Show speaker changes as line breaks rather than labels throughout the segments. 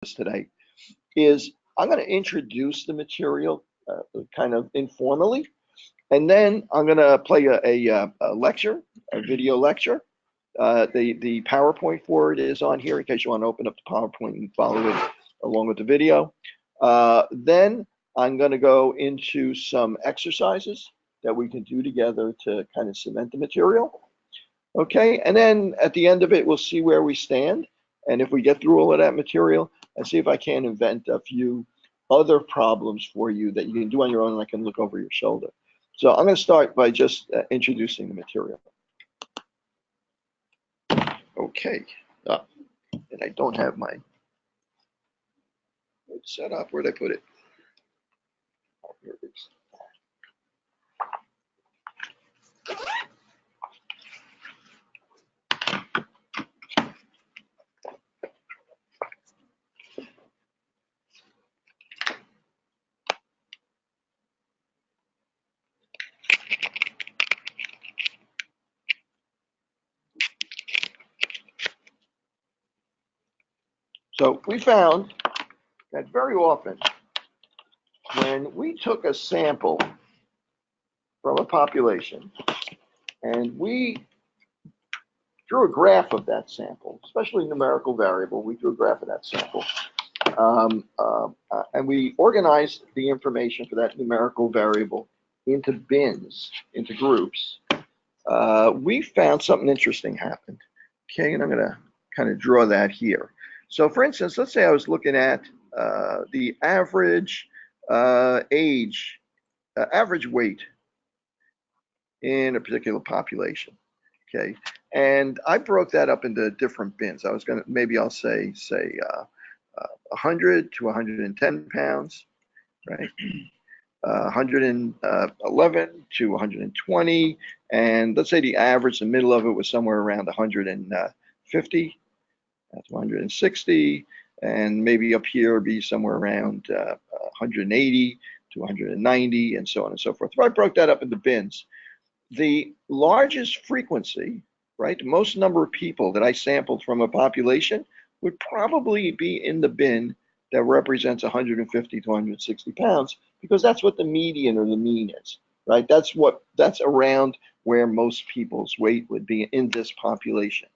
today is I'm going to introduce the material kind of informally, and then I'm going to play a lecture, a video lecture. The PowerPoint for it is on here in case you want to open up the PowerPoint and follow it along with the video. Then I'm going to go into some exercises that we can do together to kind of cement the material. Okay, and then at the end of it, we'll see where we stand. And if we get through all of that material, and see if I can invent a few other problems for you that you can do on your own and I can look over your shoulder. So I'm going to start by just introducing the material. Okay, and I don't have my set up. Where'd I put it? Oh, here it is. So we found that very often when we took a sample from a population and we drew a graph of that sample, especially numerical variable, we drew a graph of that sample, and we organized the information for that numerical variable into bins, into groups, we found something interesting happened. Okay, and I'm going to kind of draw that here. So for instance, let's say I was looking at the average age, average weight in a particular population. Okay, and I broke that up into different bins. I was going to, maybe I'll say 100 to 110 pounds, right? 111 to 120, and let's say the average, the middle of it was somewhere around 150. That's 160, and maybe up here be somewhere around 180 to 190, and so on and so forth. If I broke that up into bins, the largest frequency, right, the most number of people that I sampled from a population would probably be in the bin that represents 150 to 160 pounds, because that's what the median or the mean is, right? That's around where most people's weight would be in this population.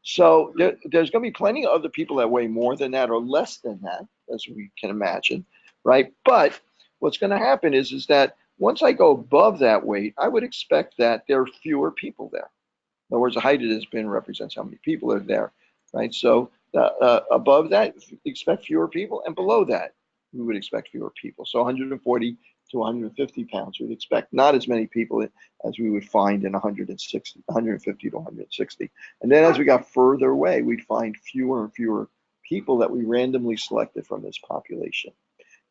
So there's going to be plenty of other people that weigh more than that or less than that, as we can imagine, right? But what's going to happen is that once I go above that weight, I would expect that there are fewer people there. In other words, the height of this bin represents how many people are there, right? So above that, expect fewer people, and below that, we would expect fewer people. So 140 to 150 pounds, we'd expect not as many people as we would find in 150 to 160. And then as we got further away, we'd find fewer and fewer people that we randomly selected from this population,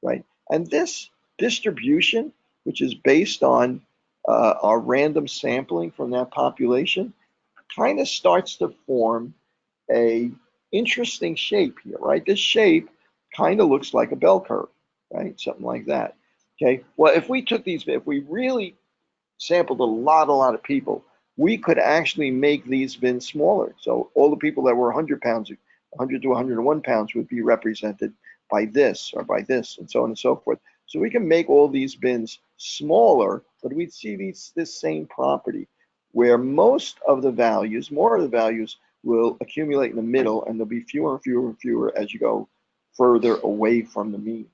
right? And this distribution, which is based on our random sampling from that population, kind of starts to form a interesting shape here, right? This shape kind of looks like a bell curve, right? Something like that. Okay. Well, if we really sampled a lot of people, we could actually make these bins smaller. So all the people that were 100 pounds, 100 to 101 pounds would be represented by this or by this, and so on and so forth. So we can make all these bins smaller, but we'd see this same property where most of the values, more of the values, will accumulate in the middle, and there'll be fewer and fewer and fewer as you go further away from the mean,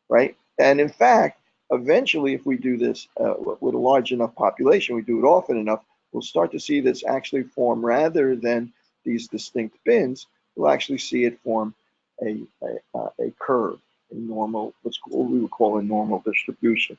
right? And in fact, eventually, if we do this with a large enough population, we do it often enough, we'll start to see this actually form, rather than these distinct bins, we'll actually see it form a curve, a normal, what we would call a normal distribution.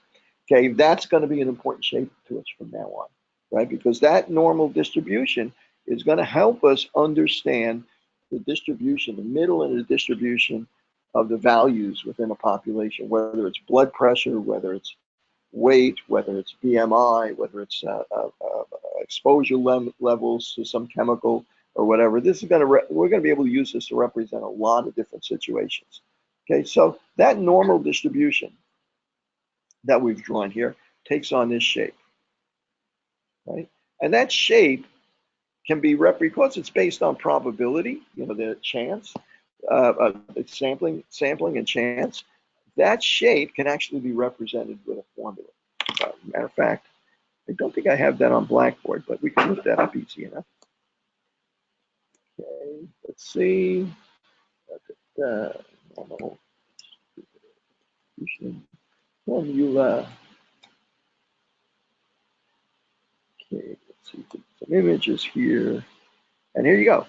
Okay, that's going to be an important shape to us from now on, right? Because that normal distribution is going to help us understand the distribution, the middle and the distribution of the values within a population, whether it's blood pressure, whether it's weight, whether it's BMI, whether it's exposure levels to some chemical or whatever. This is we're going to be able to use this to represent a lot of different situations. Okay, so that normal distribution that we've drawn here takes on this shape, right? And that shape can be because it's based on probability, the chance, sampling and chance, that shape can actually be represented with a formula. Matter of fact, I don't think I have that on Blackboard, but we can look that up easy enough. Okay, let's see. Normal distribution formula. Okay, let's see. Some images here. And here you go.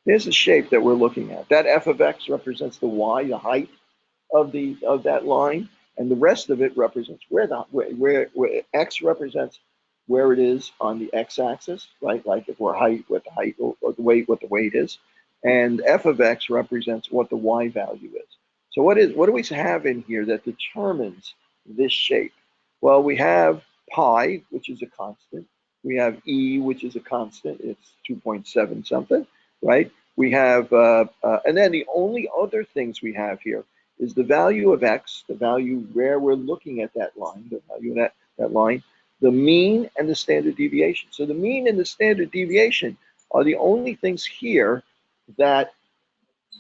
Here's the shape that we're looking at. That f of x represents the y, the height of that line, and the rest of it represents where x represents where it is on the x-axis, right? Like if we're height, what the height, or the weight, what the weight is, and f of x represents what the y value is. So what do we have in here that determines this shape? Well, we have pi, which is a constant. We have e, which is a constant. It's 2.7 something, right? We have, and then the only other things we have here is the value of x, the value where we're looking at that line, the value of that line, the mean and the standard deviation. So the mean and the standard deviation are the only things here that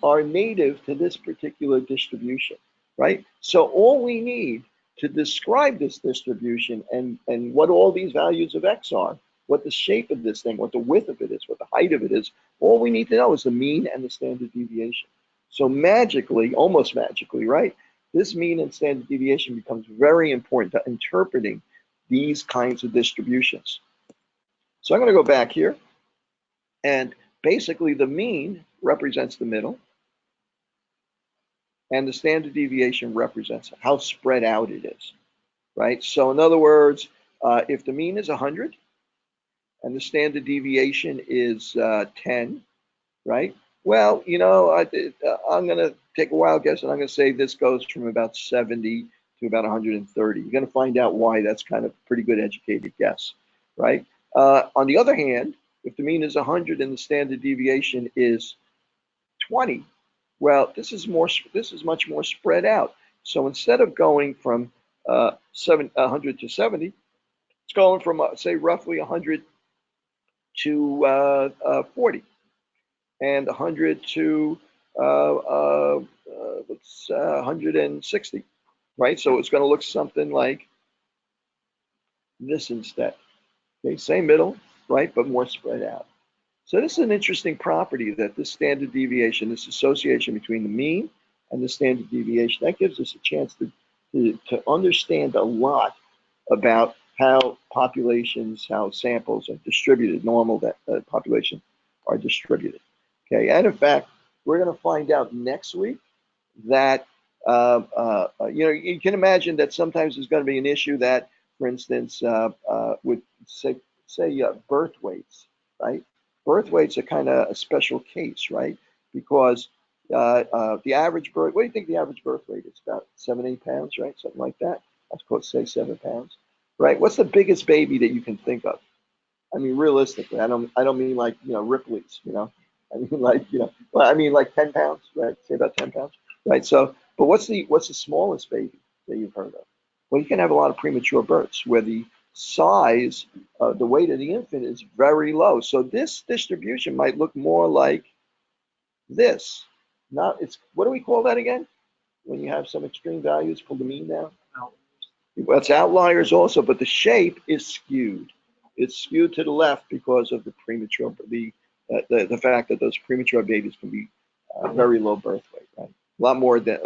are native to this particular distribution, right? So all we need to describe this distribution and what all these values of x are, what the shape of this thing, what the width of it is, what the height of it is, all we need to know is the mean and the standard deviation. So magically, almost magically, right? This mean and standard deviation becomes very important to interpreting these kinds of distributions. So I'm going to go back here, and basically the mean represents the middle, and the standard deviation represents how spread out it is, right? So in other words, if the mean is 100 and the standard deviation is 10, right? Well, I'm going to take a wild guess, and I'm going to say this goes from about 70 to about 130. You're going to find out why. That's kind of a pretty good educated guess, right? On the other hand, if the mean is 100 and the standard deviation is 20, well, this is much more spread out. So instead of going from 100 to 70, it's going from say roughly 100 to 40, and 100 to 160, right? So it's going to look something like this instead. Okay, same middle, right, but more spread out. So this is an interesting property, that this standard deviation, this association between the mean and the standard deviation, that gives us a chance to understand a lot about how populations, how samples are distributed, normal population are distributed. Okay, and in fact, we're going to find out next week that, you can imagine that sometimes there's going to be an issue that, for instance, with say birth weights, right? Birth weights are kind of a special case, right? Because the average birth, what do you think the average birth weight is? About 7, 8 pounds, right? Something like that. Let's quote, say 7 pounds, right? What's the biggest baby that you can think of? I mean, realistically, I don't mean like, Ripley's, I mean like, well, I mean like 10 pounds, right? Say about 10 pounds, right? So, but what's the smallest baby that you've heard of? Well, you can have a lot of premature births where the size, the weight of the infant is very low. So this distribution might look more like this. What do we call that again? When you have some extreme values, pull the mean down. Well, it's outliers also, but the shape is skewed. It's skewed to the left because of the the fact that those premature babies can be very low birth weight, right? A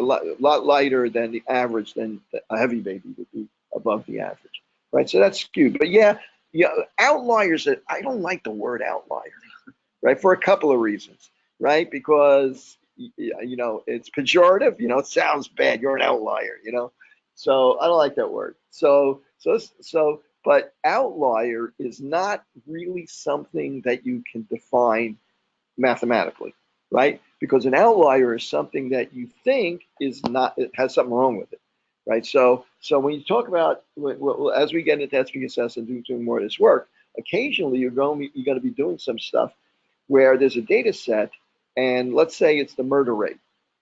lot lighter than the average, than a heavy baby would be above the average, right? So that's skewed. But yeah, outliers. I don't like the word outlier, right? For a couple of reasons, right? Because it's pejorative. It sounds bad. You're an outlier. So I don't like that word. But outlier is not really something that you can define mathematically, right? Because an outlier is something that you think is not, it has something wrong with it, right? So when you talk about, as we get into SPSS and doing more of this work, occasionally you're going to be doing some stuff where there's a data set, and let's say it's the murder rate,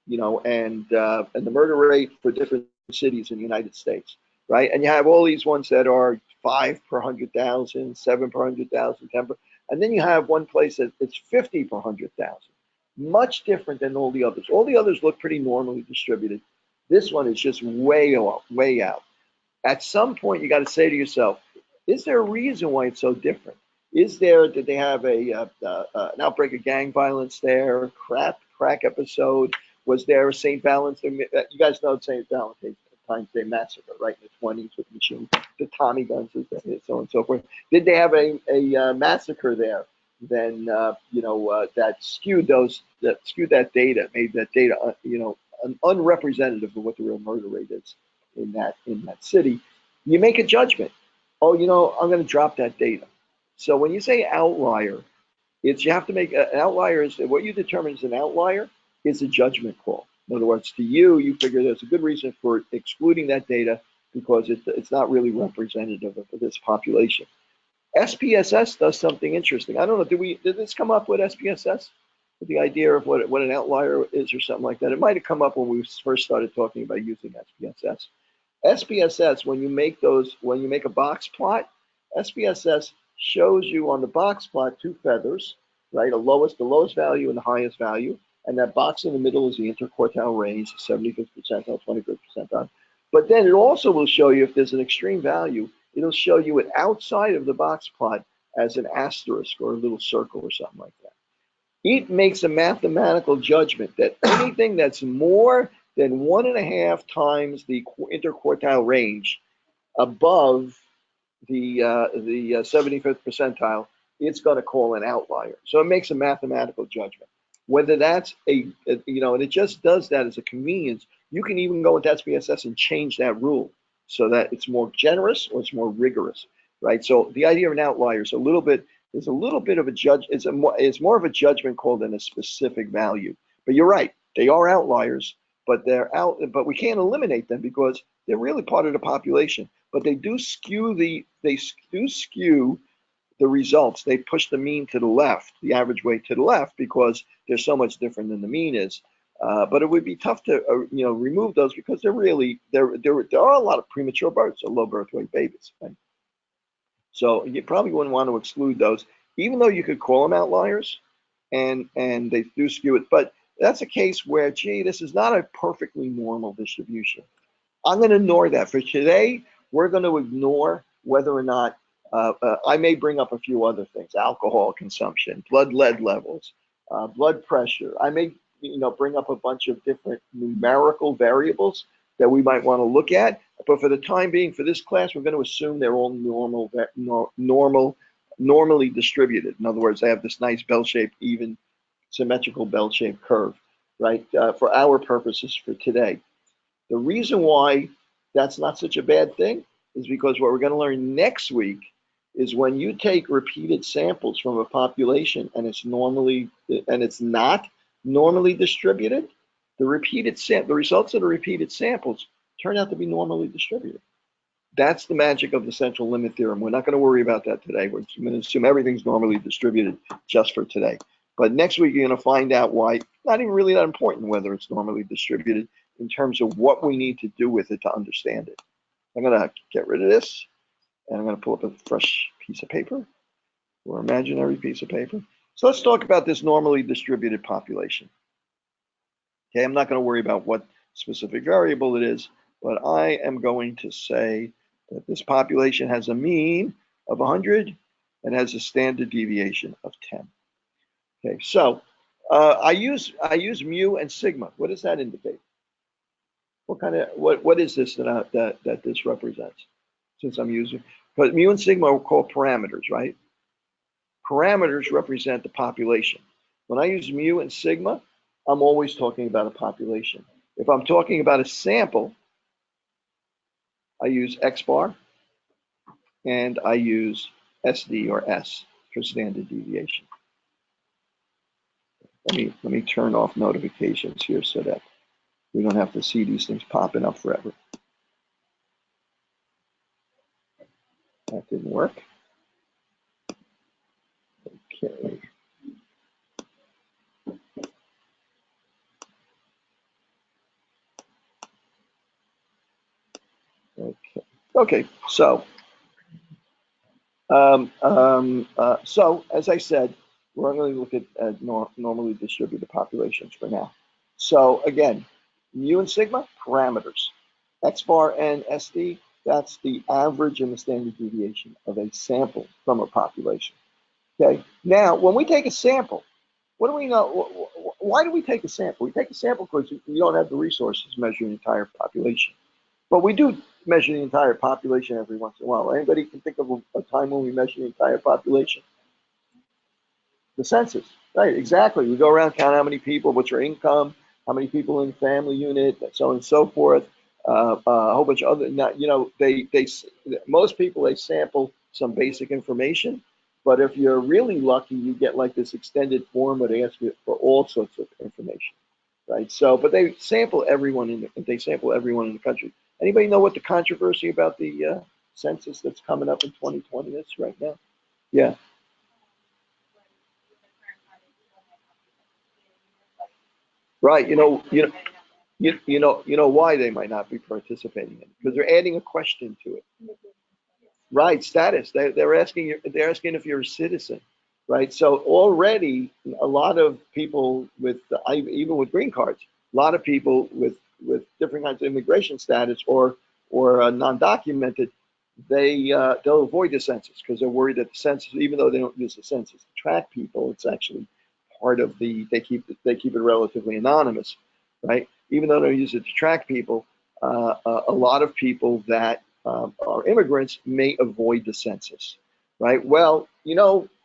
and the murder rate for different cities in the United States, right? And you have all these ones that are 5 per 100,000, 7 per 100,000, 10 per, and then you have one place that it's 50 per 100,000. Much different than all the others. All the others look pretty normally distributed. This one is just way off, way out. At some point, you got to say to yourself, is there a reason why it's so different? Did they have an outbreak of gang violence there, crack episode? Was there a St. Valentine's? You guys know St. Valentine's Day Massacre, right? In the 20s with the Tommy guns, and so on and so forth. Did they have a massacre there? Then that skewed that data, made that data unrepresentative of what the real murder rate is in that city. You make a judgment. Oh, I'm going to drop that data. So when you say outlier, you have to make an outlier is what you determine as an outlier is a judgment call. In other words, to you figure there's a good reason for excluding that data because it's not really representative of this population. SPSS does something interesting. I don't know. Did this come up with SPSS? With the idea of what an outlier is or something like that? It might have come up when we first started talking about using SPSS. SPSS, when you make a box plot, SPSS shows you on the box plot two feathers, right? The lowest value and the highest value. And that box in the middle is the interquartile range, 75th percentile, 25th percentile. But then it also will show you if there's an extreme value, it'll show you it outside of the box plot as an asterisk or a little circle or something like that. It makes a mathematical judgment that anything that's more than 1.5 times the interquartile range above the 75th percentile, it's going to call an outlier. So it makes a mathematical judgment. Whether that's and it just does that as a convenience. You can even go into SPSS and change that rule so that it's more generous or it's more rigorous, right? So the idea of an outlier is a little bit of a judge. It's more of a judgment call than a specific value. But you're right, they are outliers, but but we can't eliminate them because they're really part of the population. But they do skew the results. They push the mean to the left, the average weight to the left, because they're so much different than the mean is. But it would be tough to remove those because there are a lot of premature births or low birth weight babies. Right? So you probably wouldn't want to exclude those, even though you could call them outliers, and they do skew it. But that's a case where, gee, this is not a perfectly normal distribution. I'm going to ignore that. For today, we're going to ignore whether or not I may bring up a few other things: alcohol consumption, blood lead levels, blood pressure. I may bring up a bunch of different numerical variables that we might want to look at. But for the time being, for this class, we're going to assume they're all normally distributed. In other words, they have this nice bell-shaped, even symmetrical bell-shaped curve, right? For our purposes for today. The reason why that's not such a bad thing is because what we're going to learn next week is when you take repeated samples from a population and it's not normally distributed, the results of the repeated samples turn out to be normally distributed. That's the magic of the central limit theorem. We're not going to worry about that today. We're going to assume everything's normally distributed just for today. But next week, you're going to find out why. Not even really that important whether it's normally distributed in terms of what we need to do with it to understand it. I'm going to get rid of this, and I'm going to pull up a fresh piece of paper or imaginary piece of paper. So let's talk about this normally distributed population. Okay, I'm not going to worry about what specific variable it is, but I am going to say that this population has a mean of 100 and has a standard deviation of 10. Okay, so I use mu and sigma. What does that indicate? What is this that this represents? Since I'm using, but mu and sigma are called parameters, right? Parameters represent the population. When I use mu and sigma, I'm always talking about a population. If I'm talking about a sample, I use X bar and I use SD or S for standard deviation. Let me turn off notifications here so that we don't have to see these things popping up forever. That didn't work. Okay. Okay. So, as I said, We're going to look at normally distributed populations for now. So again, mu and sigma, parameters. X bar and SD, that's the average and the standard deviation of a sample from a population. Okay. Now, when we take a sample, what do we know? Why do we take a sample? We take a sample because we don't have the resources to measure the entire population. But we do measure the entire population every once in a while. Anybody can think of a time when we measure the entire population? The census, right? Exactly. We go around, count how many people, what's your income, how many people in the family unit, so on and so forth. A whole bunch of other, most people, they sample some basic information, but if you're really lucky, you get like this extended form where they ask you for all sorts of information, right? So, but they sample everyone in the country. Anybody know what the controversy about the census that's coming up in 2020 is right now? Yeah. Right. You know why they might not be participating in it, because they're adding a question to it. Right, status. They're asking if you're a citizen, right? So already a lot of people with even with green cards, a lot of people with different kinds of immigration status or non-documented, they'll avoid the census because they're worried that the census, even though they don't use the census to track people, it's actually part of they keep it relatively anonymous, right? Even though they don't use it to track people, a lot of people that are immigrants may avoid the census, right? Well,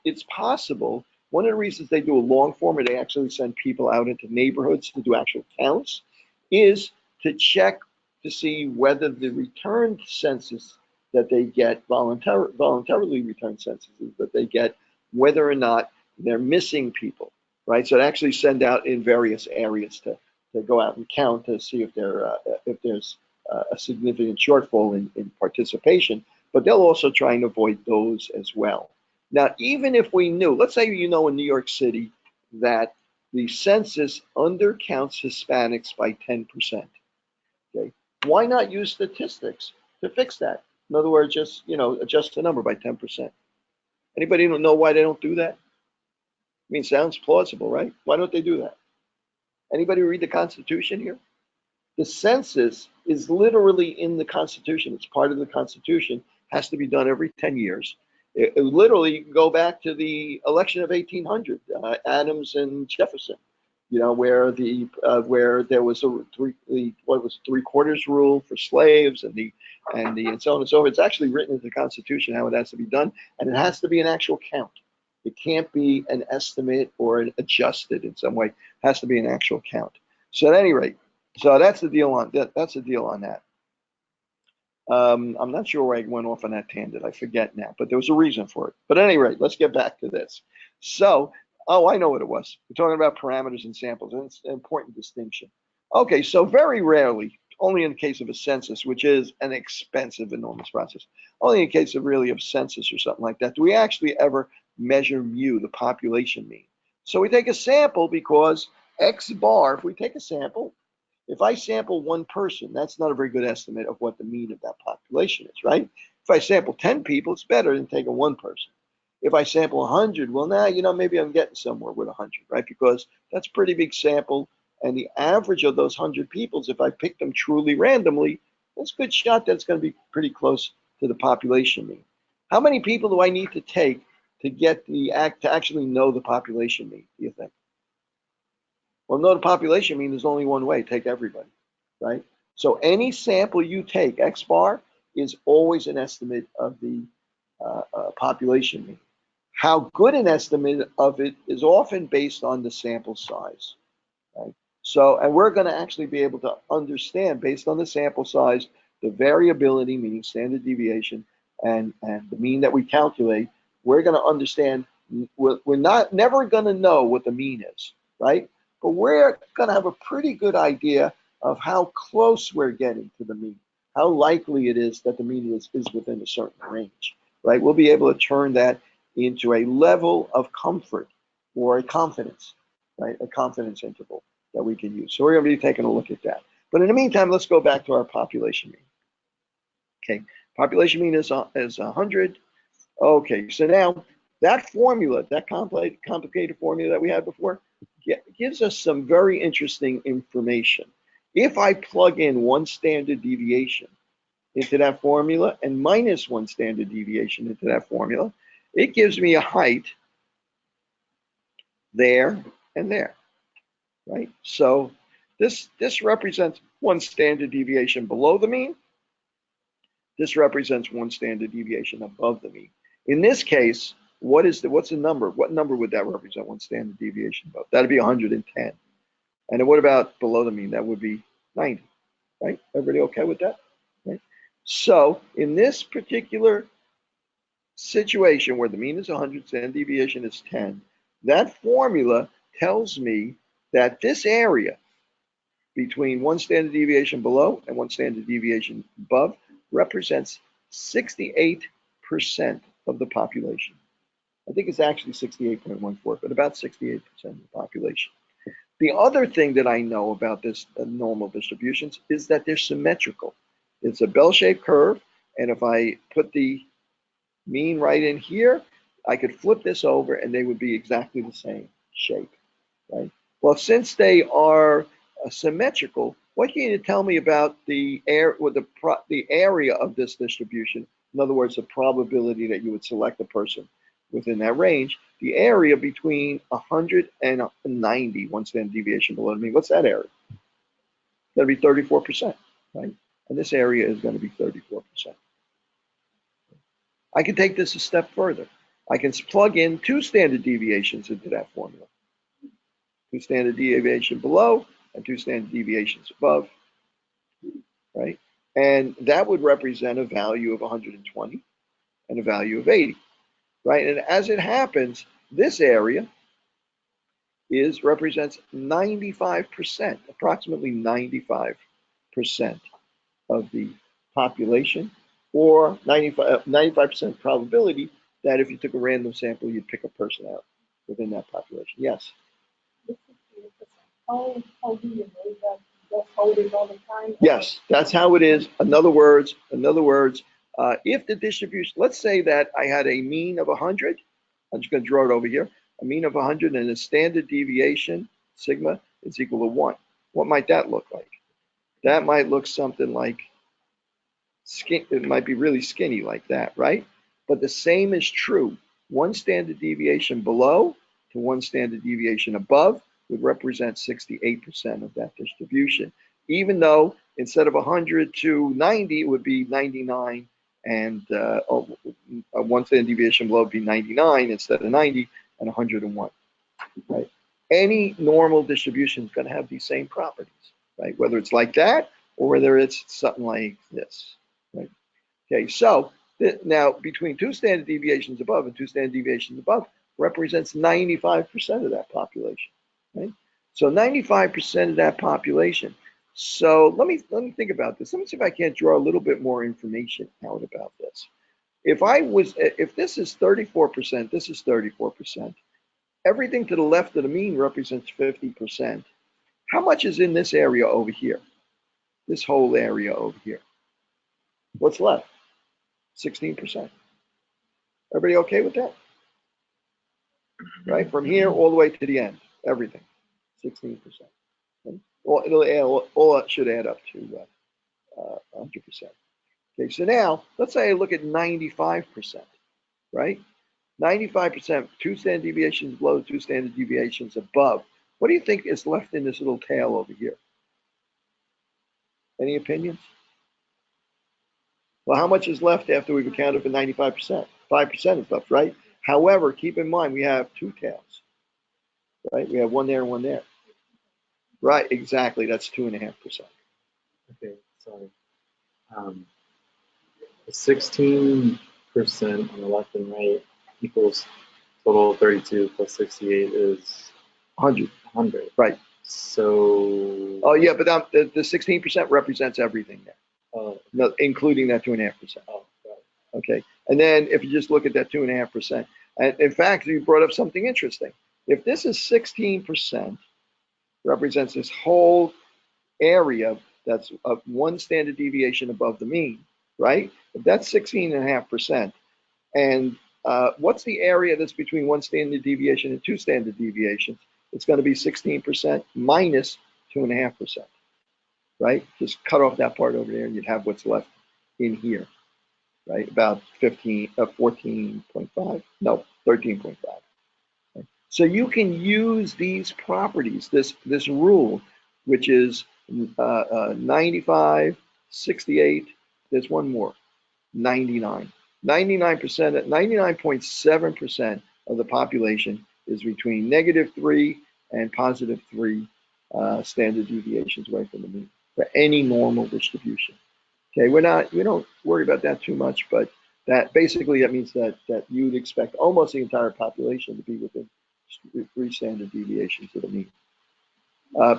it's possible. One of the reasons they do a long form, or they actually send people out into neighborhoods to do actual counts, is to check to see whether the returned census that they get, voluntarily returned censuses that they get, whether or not they're missing people, right? So they actually send out in various areas to go out and count to see if there's a significant shortfall in participation, but they'll also try and avoid those as well. Now, even if we knew, let's say in New York City that the census undercounts Hispanics by 10%. Okay, why not use statistics to fix that? In other words, just adjust the number by 10%. Anybody know why they don't do that? I mean, sounds plausible, right? Why don't they do that? Anybody read the Constitution here? The census is literally in the Constitution. It's part of the Constitution. Has to be done every 10 years. It literally go back to the election of 1800, Adams and Jefferson. Where there was three-quarters rule for slaves and so on and so forth. It's actually written in the Constitution how it has to be done, and it has to be an actual count. It can't be an estimate or an adjusted in some way. It has to be an actual count. So at any rate, so that's the deal on that. That's the deal on that. I'm not sure where I went off on that tangent. I forget now, but there was a reason for it. But at any rate, let's get back to this. So, I know what it was. We're talking about parameters and samples, and it's an important distinction. Okay, so very rarely, only in the case of a census, which is an expensive, enormous process, only in case of census or something like that, do we actually ever measure mu, the population mean. So we take a sample because X bar, if we take a sample, if I sample one person, that's not a very good estimate of what the mean of that population is, right? If I sample 10 people, it's better than taking one person. If I sample 100, well, now, maybe I'm getting somewhere with 100, right? Because that's a pretty big sample. And the average of those 100 people, if I pick them truly randomly, that's a good shot that's going to be pretty close to the population mean. How many people do I need to take to actually know the population mean, do you think? Well, know the population mean there's only one way, take everybody, right? So any sample you take, X bar, is always an estimate of the population mean. How good an estimate of it is often based on the sample size, right? So, and we're going to actually be able to understand based on the sample size, the variability, meaning standard deviation, and the mean that we calculate. We're going to understand, we're never going to know what the mean is, right? But we're going to have a pretty good idea of how close we're getting to the mean, how likely it is that the mean is within a certain range, right? We'll be able to turn that into a level of comfort or a confidence, right? A confidence interval that we can use. So we're going to be taking a look at that. But in the meantime, let's go back to our population mean. Okay, population mean is 100. Okay, so now That formula, that complicated formula that we had before, gives us some very interesting information. If I plug in one standard deviation into that formula and minus one standard deviation into that formula, it gives me a height there and there, right? So this represents one standard deviation below the mean. This represents one standard deviation above the mean. In this case, what's the number? What number would that represent one standard deviation above? That'd be 110. And then what about below the mean? That would be 90, right? Everybody okay with that? Right? So in this particular situation where the mean is 100, standard deviation is 10, that formula tells me that this area between one standard deviation below and one standard deviation above represents 68% of the population. I think it's actually 68.14, but about 68% of the population. The other thing that I know about this normal distributions is that they're symmetrical. It's a bell-shaped curve, and if I put the mean right in here, I could flip this over and they would be exactly the same shape, right? Well, since they are symmetrical, what can you tell me about the area of this distribution? In other words, the probability that you would select a person within that range, the area between 100 and 90, one standard deviation below the mean. What's that area? It's going to be 34%, right? And this area is going to be 34%. I can take this a step further. I can plug in two standard deviations into that formula. Two standard deviation below and two standard deviations above, right? And that would represent a value of 120 and a value of 80, right? And as it happens, this area represents 95%, approximately 95% of the population, or 95% probability that if you took a random sample, you'd pick a person out within that population. Yes?
How do you know that that's how it is all the time?
Yes, that's how it is. In other words, if the distribution, let's say that I had a mean of 100, I'm just going to draw it over here, a mean of 100 and a standard deviation, sigma, is equal to 1. What might that look like? That might look something like it might be really skinny like that, right? But the same is true. One standard deviation below to one standard deviation above would represent 68% of that distribution, even though instead of 100 to 90, it would be 99, and one standard deviation below would be 99 instead of 90, and 101, right? Any normal distribution is going to have these same properties, right? Whether it's like that or whether it's something like this, right? Okay, so now between two standard deviations above and two standard deviations above represents 95% of that population, right? So 95% of that population. So let me think about this. Let me see if I can't draw a little bit more information out about this. If this is 34%, this is 34%. Everything to the left of the mean represents 50%. How much is in this area over here? This whole area over here. What's left? 16%. Everybody okay with that? Right? From here all the way to the end, everything, 16%. All that should add up to 100%. Okay, so now let's say I look at 95%, right? 95%, two standard deviations below, two standard deviations above. What do you think is left in this little tail over here? Any opinions? Well, how much is left after we've accounted for 95%? 5% is left, right? However, keep in mind we have two tails, right? We have one there and one there. Right, exactly. That's 2.5%.
Okay, sorry. 16% on the left and right equals total 32 plus 68 is
100.
100.
Right.
So.
Oh yeah, but the 16% represents everything there. No, including that 2.5%.
Oh, right.
Okay, and then if you just look at that 2.5%, and in fact, you brought up something interesting. If this is 16%, represents this whole area that's of one standard deviation above the mean, right? If that's 16.5%, and what's the area that's between 1 standard deviation and 2 standard deviations? It's going to be 16% minus 2.5%, right? Just cut off that part over there and you'd have what's left in here, right? About 14.5, no, 13.5. Right? So you can use these properties, this rule, which is 95, 68, there's one more, 99. 99%, 99.7% of the population is between -3 and +3 standard deviations away from the mean for any normal distribution. Okay, we don't worry about that too much, but that basically that means that you'd expect almost the entire population to be within 3 standard deviations of the mean.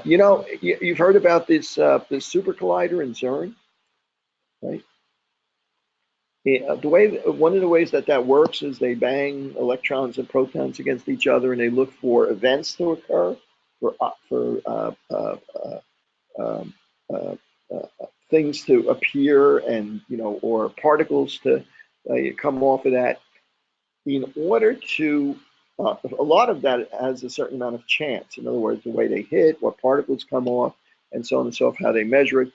You know, you've heard about this super collider in CERN, right? One of the ways that works is they bang electrons and protons against each other, and they look for events to occur, things to appear, and or particles to come off of that. In order to, a lot of that has a certain amount of chance. In other words, the way they hit, what particles come off, and so on and so forth, how they measure it,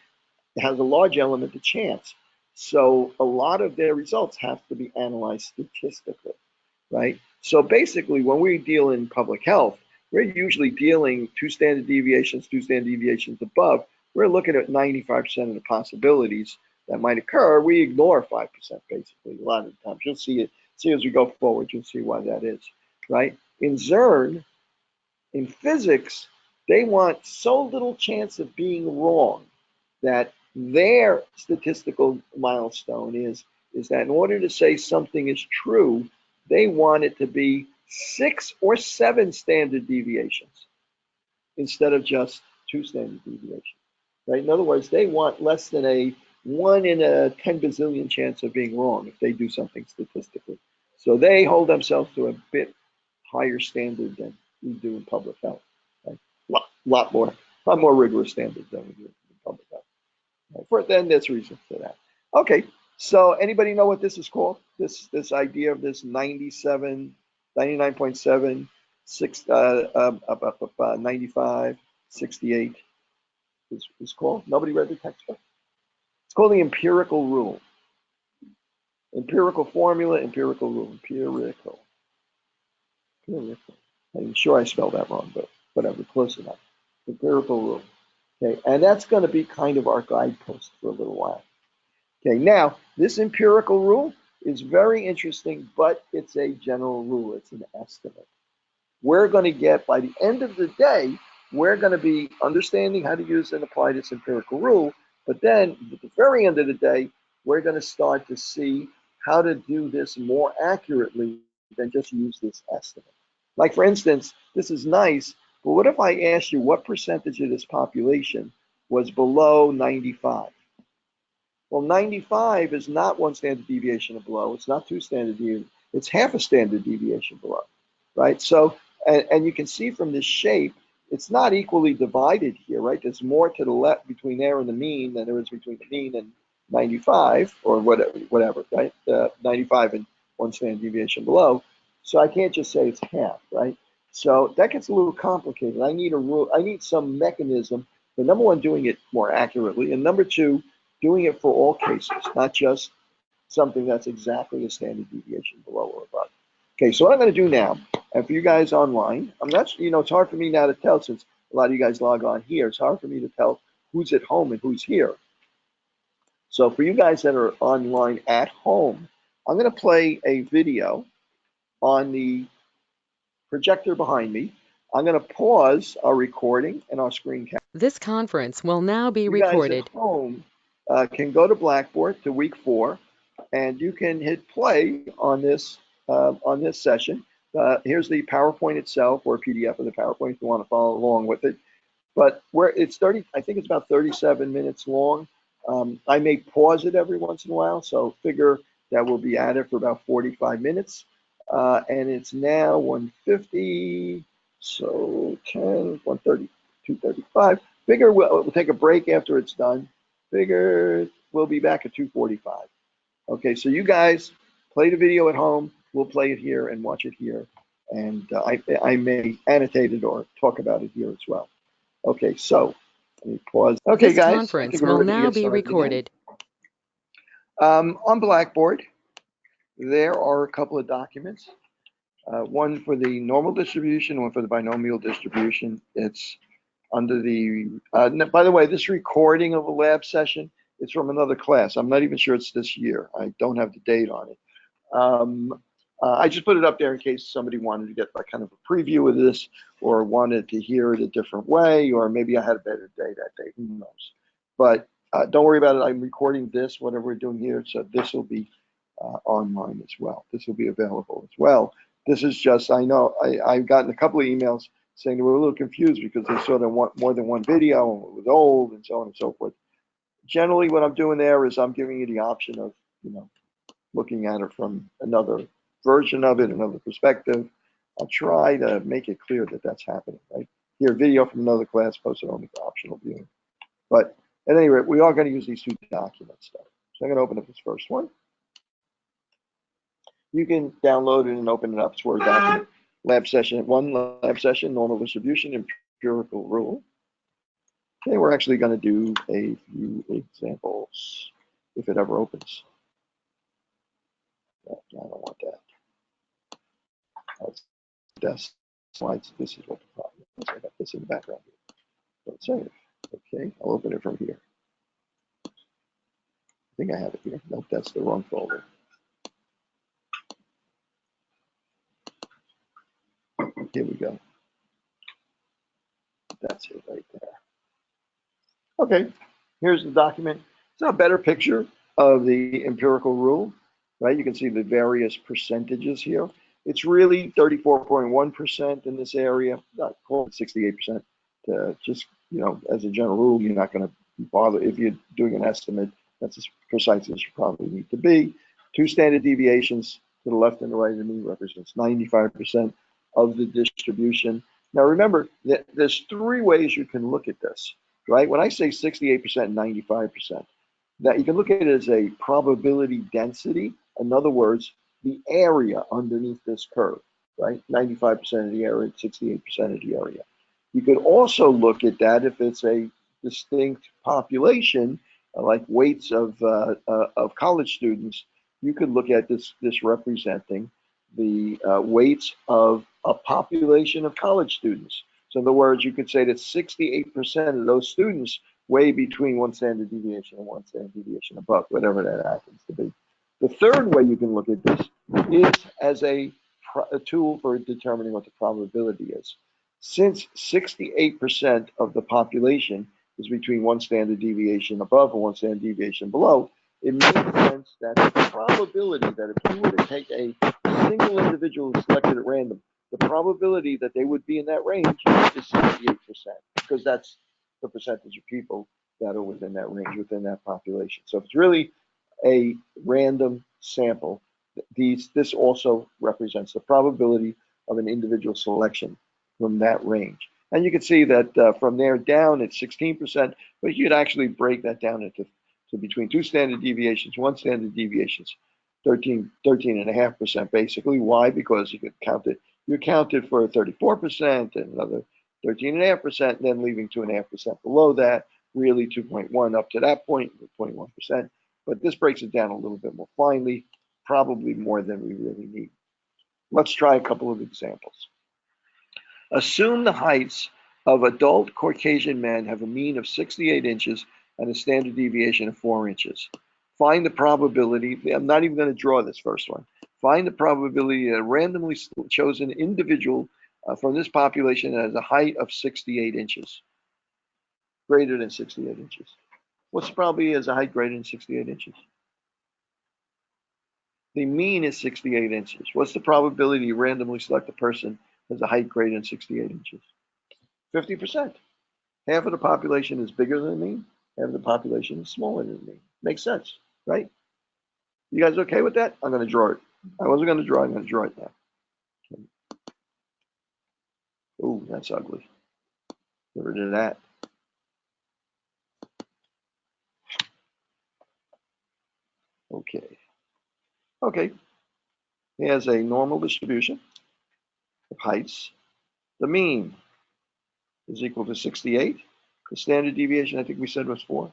has a large element of chance. So a lot of their results have to be analyzed statistically, right? So basically, when we deal in public health, we're usually dealing 2 standard deviations, 2 standard deviations above. We're looking at 95% of the possibilities that might occur. We ignore 5% basically a lot of the times. You'll see it. See as we go forward, you'll see why that is, right? In CERN, in physics, they want so little chance of being wrong that their statistical milestone is that in order to say something is true, they want it to be 6 or 7 standard deviations instead of just 2 standard deviations, right? In other words, they want less than a 1 in a 10 bazillion chance of being wrong if they do something statistically. So they hold themselves to a bit higher standard than we do in public health. Right? Lot more rigorous standards than we do in public health. Right? Then there's reason for that. Okay, so anybody know what this is called? This idea of this 97, 99.7, 95, 68 is called. Nobody read the textbook? It's called the empirical rule. Empirical formula, empirical rule, empirical. I'm sure I spelled that wrong, but whatever, close enough. Empirical rule. Okay, and that's going to be kind of our guidepost for a little while. Okay, now this empirical rule is very interesting, but it's a general rule. It's an estimate. We're going to get, by the end of the day, we're going to be understanding how to use and apply this empirical rule. But then at the very end of the day, we're going to start to see how to do this more accurately than just use this estimate. Like, for instance, this is nice, but what if I asked you what percentage of this population was below 95? Well, 95 is not 1 standard deviation below. It's not 2 standard deviations. It's half a standard deviation below, right? So, and you can see from this shape, it's not equally divided here, right? There's more to the left between there and the mean than there is between the mean and 95 or whatever, right? 95 and 1 standard deviation below. So I can't just say it's half, right? So that gets a little complicated. I need a rule. I need some mechanism for, number one, doing it more accurately, and number two, doing it for all cases, not just something that's exactly a standard deviation below or above. Okay, so what I'm going to do now, and for you guys online, I'm not, it's hard for me now to tell since a lot of you guys log on here. It's hard for me to tell who's at home and who's here. So for you guys that are online at home, I'm going to play a video on the projector behind me. I'm going to pause our recording and our screen capture.
This conference will now be
You
recorded.
guys at home can go to Blackboard to week 4, and you can hit play on this session. Here's the PowerPoint itself, or PDF of the PowerPoint if you want to follow along with it. But it's 30, I think it's about 37 minutes long. I may pause it every once in a while, so figure that we'll be at it for about 45 minutes. And it's now 1:50, so 10, 1:30, 2:35. Figure we'll take a break after it's done. Figure we'll be back at 2:45. Okay, so you guys play the video at home. we'll play it here and watch it here. And I may annotate it or talk about it here as well. Okay, so let me pause. Okay,
This
guys, I
conference
think we're
will
ready to
now
get
be
started again.
recorded.
On Blackboard, there are a couple of documents. One for the normal distribution, one for the binomial distribution. It's under the, by the way, this recording of a lab session is from another class. I'm not even sure it's this year. I don't have the date on it. I just put it up there in case somebody wanted to get like kind of a preview of this or wanted to hear it a different way, or maybe I had a better day that day, who knows. But don't worry about it. I'm recording this, whatever we're doing here, so this will be online as well. This will be available as well. This is just, I know I've gotten a couple of emails saying they were a little confused because they saw they want more than one video and it was old and so on and so forth. Generally, what I'm doing there is I'm giving you the option of, looking at it from another version of it, another perspective. I'll try to make it clear that that's happening, right? Here, video from another class posted only for optional viewing. But at any rate, we are going to use these two documents though. So I'm going to open up this first one. You can download it and open it up. It's Word document. Lab session, lab session, normal distribution, empirical rule. Okay, we're actually going to do a few examples if it ever opens. I don't want that. That's slides. This is what the problem is. I got this in the background here. Let's save. Okay, I'll open it from here. I think I have it here. Nope, that's the wrong folder. Here we go. That's it right there. Okay, here's the document. It's a better picture of the empirical rule, right? You can see the various percentages here. It's really 34.1% in this area, not call it 68%. Just, as a general rule, you're not going to bother if you're doing an estimate. That's as precise as you probably need to be. Two standard deviations to the left and the right of the mean represents 95% of the distribution. Now remember that there's three ways you can look at this, right? When I say 68% and 95%, that you can look at it as a probability density. In other words, the area underneath this curve, right? 95% of the area, 68% of the area. You could also look at that if it's a distinct population, like weights of college students. You could look at this representing the weights of a population of college students. So in other words, you could say that 68% of those students weigh between one standard deviation and one standard deviation above, whatever that happens to be. The third way you can look at this is as a tool for determining what the probability is. Since 68% of the population is between one standard deviation above and one standard deviation below, it makes sense that the probability that if you were to take a single individual selected at random, the probability that they would be in that range is 68%, because that's the percentage of people that are within that range, within that population. So if it's really a random sample, this also represents the probability of an individual selection from that range. And you can see that from there down it's 16%, but you could actually break that down into between two standard deviations, one standard deviations, 13.5% basically. Why? Because you could count it. You counted for 34% and another 13.5%, and then leaving 2.5% below that, really 2.1 up to that point, 0.1%. But this breaks it down a little bit more finely, probably more than we really need. Let's try a couple of examples. Assume the heights of adult Caucasian men have a mean of 68 inches and a standard deviation of 4 inches. Find the probability. I'm not even going to draw this first one. Find the probability that a randomly chosen individual from this population that has a height of 68 inches, greater than 68 inches. What's the probability as a height greater than 68 inches? The mean is 68 inches. What's the probability you randomly select a person has a height greater than 68 inches? 50%. Half of the population is bigger than the mean. Half of the population is smaller than the mean. Makes sense, right? You guys okay with that? I'm going to draw it. I wasn't going to draw it. I'm going to draw it now. Okay. Oh, that's ugly. Get rid of that. Okay. Okay. He has a normal distribution of heights. The mean is equal to 68. The standard deviation, I think we said, was 4.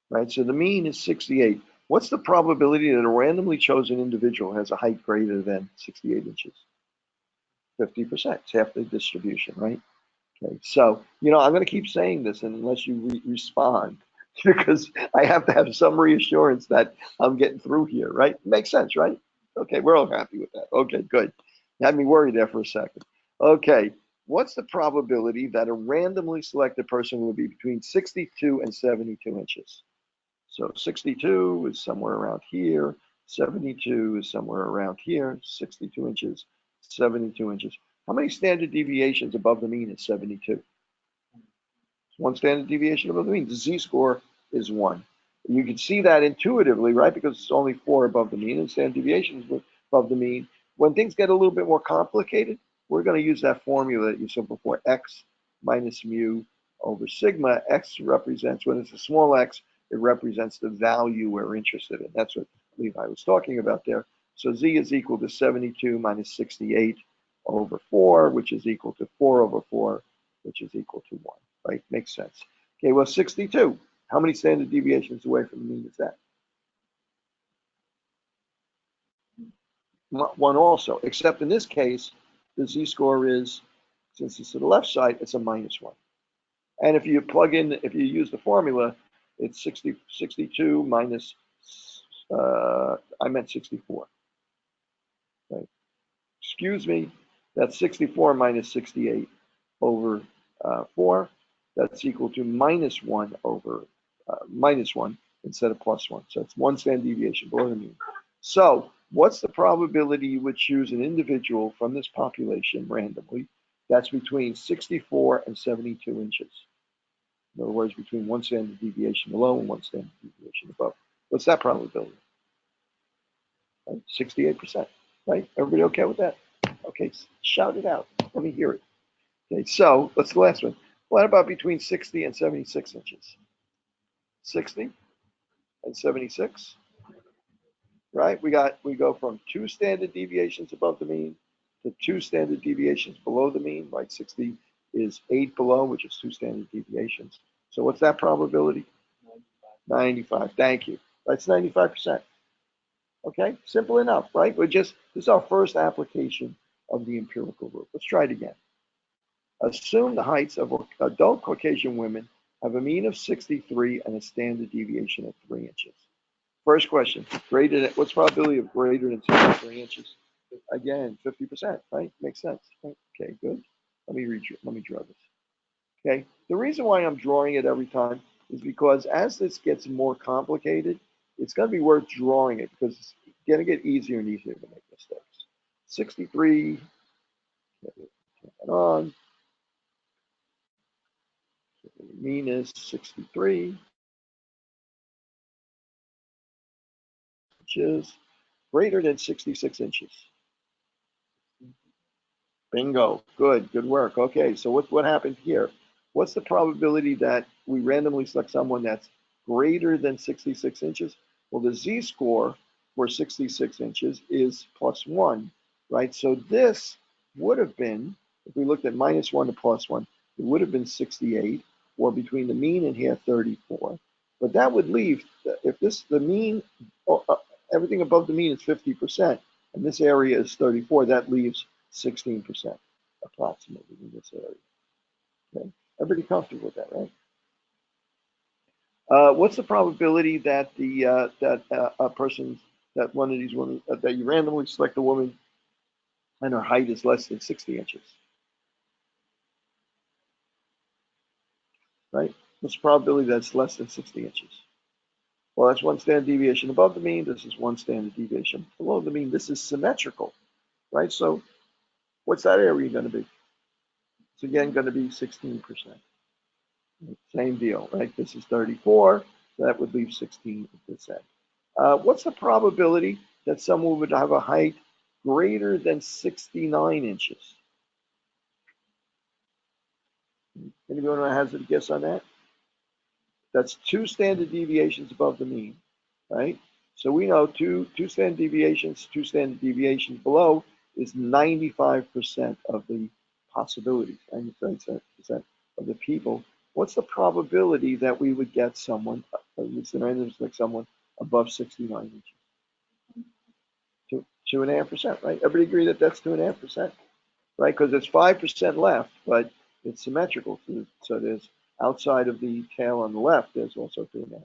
Right? So the mean is 68. What's the probability that a randomly chosen individual has a height greater than 68 inches? 50%. It's half the distribution, right? Okay, so, I'm going to keep saying this unless you respond, because I have to have some reassurance that I'm getting through here, right? Makes sense, right? Okay, we're all happy with that. Okay, good. You had me worried there for a second. Okay, what's the probability that a randomly selected person will be between 62 and 72 inches? So 62 is somewhere around here, 72 is somewhere around here, 62 inches, 72 inches. How many standard deviations above the mean is 72? One standard deviation above the mean. The z-score is 1. You can see that intuitively, right? Because it's only 4 above the mean, and standard deviations above the mean. When things get a little bit more complicated, we're going to use that formula that you saw before, x minus mu over sigma. X represents, when it's a small x, it represents the value we're interested in. That's what Levi was talking about there. So z is equal to 72 minus 68 over 4, which is equal to 4 over 4, which is equal to 1. Right? Makes sense. Okay, well, 62. How many standard deviations away from the mean is that? 1 also, except in this case, the z-score is, since it's to the left side, it's a minus 1. And if you use the formula, it's 62 minus, I meant 64. Right? Excuse me, that's 64 minus 68 over 4. That's equal to minus 1 over minus 1 instead of plus 1. So it's 1 standard deviation below the mean. So what's the probability you would choose an individual from this population randomly that's between 64 and 72 inches? In other words, between 1 standard deviation below and 1 standard deviation above. What's that probability? Right? 68%. Right? Everybody okay with that? Okay, shout it out. Let me hear it. Okay, so what's the last one? What about between 60 and 76 inches? 60 and 76, right? We go from 2 standard deviations above the mean to 2 standard deviations below the mean, right? 60 is 8 below, which is 2 standard deviations. So what's that probability? 95. Thank you. That's 95%. Okay, simple enough, right? This is our first application of the empirical rule. Let's try it again. Assume the heights of adult Caucasian women have a mean of 63 and a standard deviation of 3 inches. First question, what's the probability of greater than 63 inches? Again, 50%, right? Makes sense. Right? Okay, good. Let me draw this. Okay, the reason why I'm drawing it every time is because as this gets more complicated, it's going to be worth drawing it because it's going to get easier and easier to make mistakes. 63, on. Mean is 63 inches, greater than 66 inches. Bingo. Good work. Okay, so what happened here? What's the probability that we randomly select someone that's greater than 66 inches? Well, the z-score for 66 inches is +1, right? So this would have been, if we looked at -1 to +1, it would have been 68, or between the mean and here, 34. But that would leave, if the mean, everything above the mean is 50%, and this area is 34, that leaves 16% approximately in this area. Okay, everybody comfortable with that, right? What's the probability that a person, that one of these women, that you randomly select a woman and her height is less than 60 inches? Right? What's the probability that's less than 60 inches? Well, that's 1 standard deviation above the mean. This is 1 standard deviation below the mean. This is symmetrical, right? So what's that area going to be? It's again going to be 16%. Same deal, right? This is 34. So that would leave 16%. What's the probability that someone would have a height greater than 69 inches? Anyone has a guess on that? That's 2 standard deviations above the mean, right? So we know two standard deviations, 2 standard deviations below is 95% of the possibilities, 95% of the people. What's the probability that we would get someone, like someone above 69 inches? 2.5%, right? Everybody agree that that's 2.5%, right? Because it's 5% left, but it's symmetrical. So there's outside of the tail on the left, there's also 2.5%.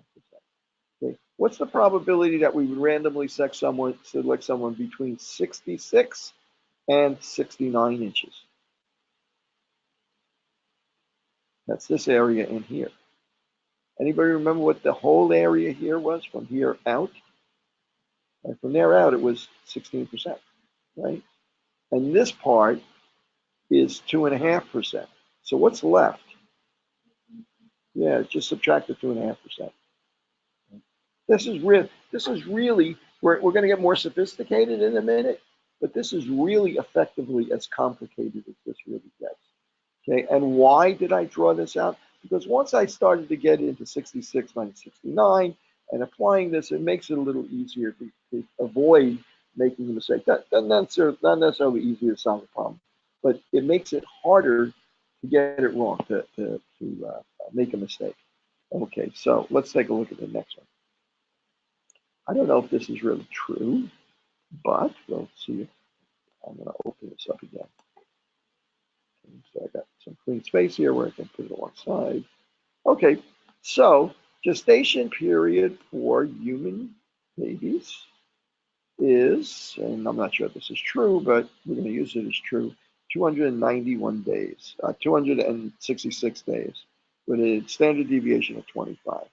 Okay. What's the probability that we would randomly select someone between 66 and 69 inches? That's this area in here. Anybody remember what the whole area here was from here out? And from there out, it was 16%, right? And this part is 2.5%. So what's left? Yeah, just subtract the 2.5%. This is really, we're going to get more sophisticated in a minute, but this is really effectively as complicated as this really gets. Okay, and why did I draw this out? Because once I started to get into 66 minus 69 and applying this, it makes it a little easier to avoid making a mistake. Not necessarily easier to solve the problem, but it makes it harder to get it wrong, to make a mistake. Okay, so let's take a look at the next one. I don't know if this is really true, but we'll see. I'm going to open this up again. Okay, so I got some clean space here where I can put it alongside. Okay, so gestation period for human babies is, and I'm not sure if this is true, but we're going to use it as true, 291 days, 266 days with a standard deviation of 25.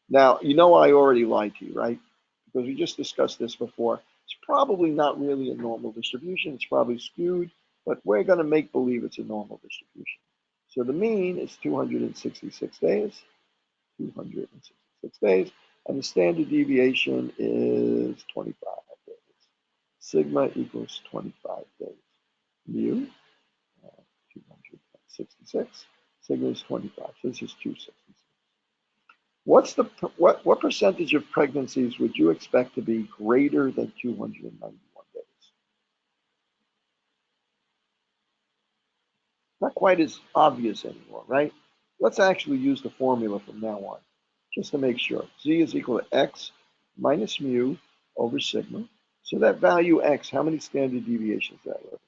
Now, you know I already lied to you, right? Because we just discussed this before. It's probably not really a normal distribution. It's probably skewed, but we're going to make believe it's a normal distribution. So the mean is 266 days, 266 days, and the standard deviation is 25 days. Sigma equals 25 days. Mu, 266, sigma is 25, so this is 266. What percentage of pregnancies would you expect to be greater than 291 days? Not quite as obvious anymore, right? Let's actually use the formula from now on, just to make sure. Z is equal to x minus mu over sigma. So that value x, how many standard deviations does that represent?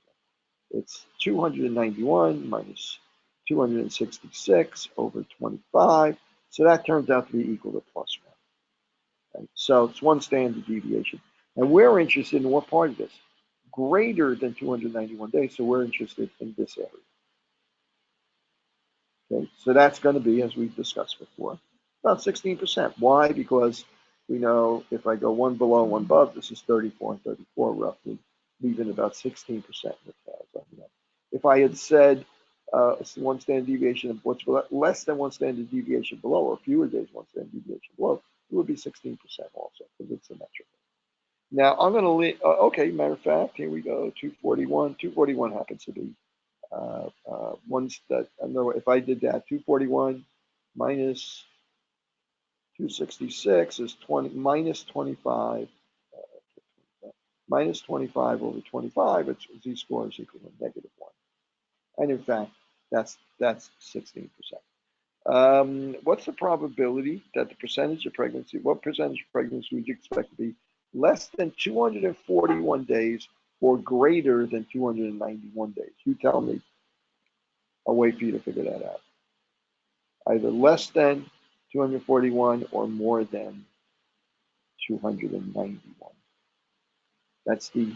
It's 291 minus 266 over 25. So that turns out to be equal to plus 1. Right? So it's 1 standard deviation. And we're interested in what part of this? Greater than 291 days. So we're interested in this area. Okay, so that's going to be, as we've discussed before, about 16%. Why? Because we know if I go one below, one above, this is 34 and 34 roughly, leaving about 16% in the tails. If I had said 1 standard deviation of what's below, less than 1 standard deviation below, or fewer days 1 standard deviation below, it would be 16% also, because it's symmetrical. Now I'm going to leave, okay, matter of fact, here we go, 241. 241 happens to be ones that, I know if I did that, 241 minus 266 is 20 minus 25, minus 25 over 25, it's z-score is equal to -1. And in fact, that's 16%. What's the probability that the percentage of pregnancy, what percentage of pregnancy would you expect to be less than 241 days or greater than 291 days? You tell me. I'll wait for you to figure that out. Either less than 241 or more than 291. That's the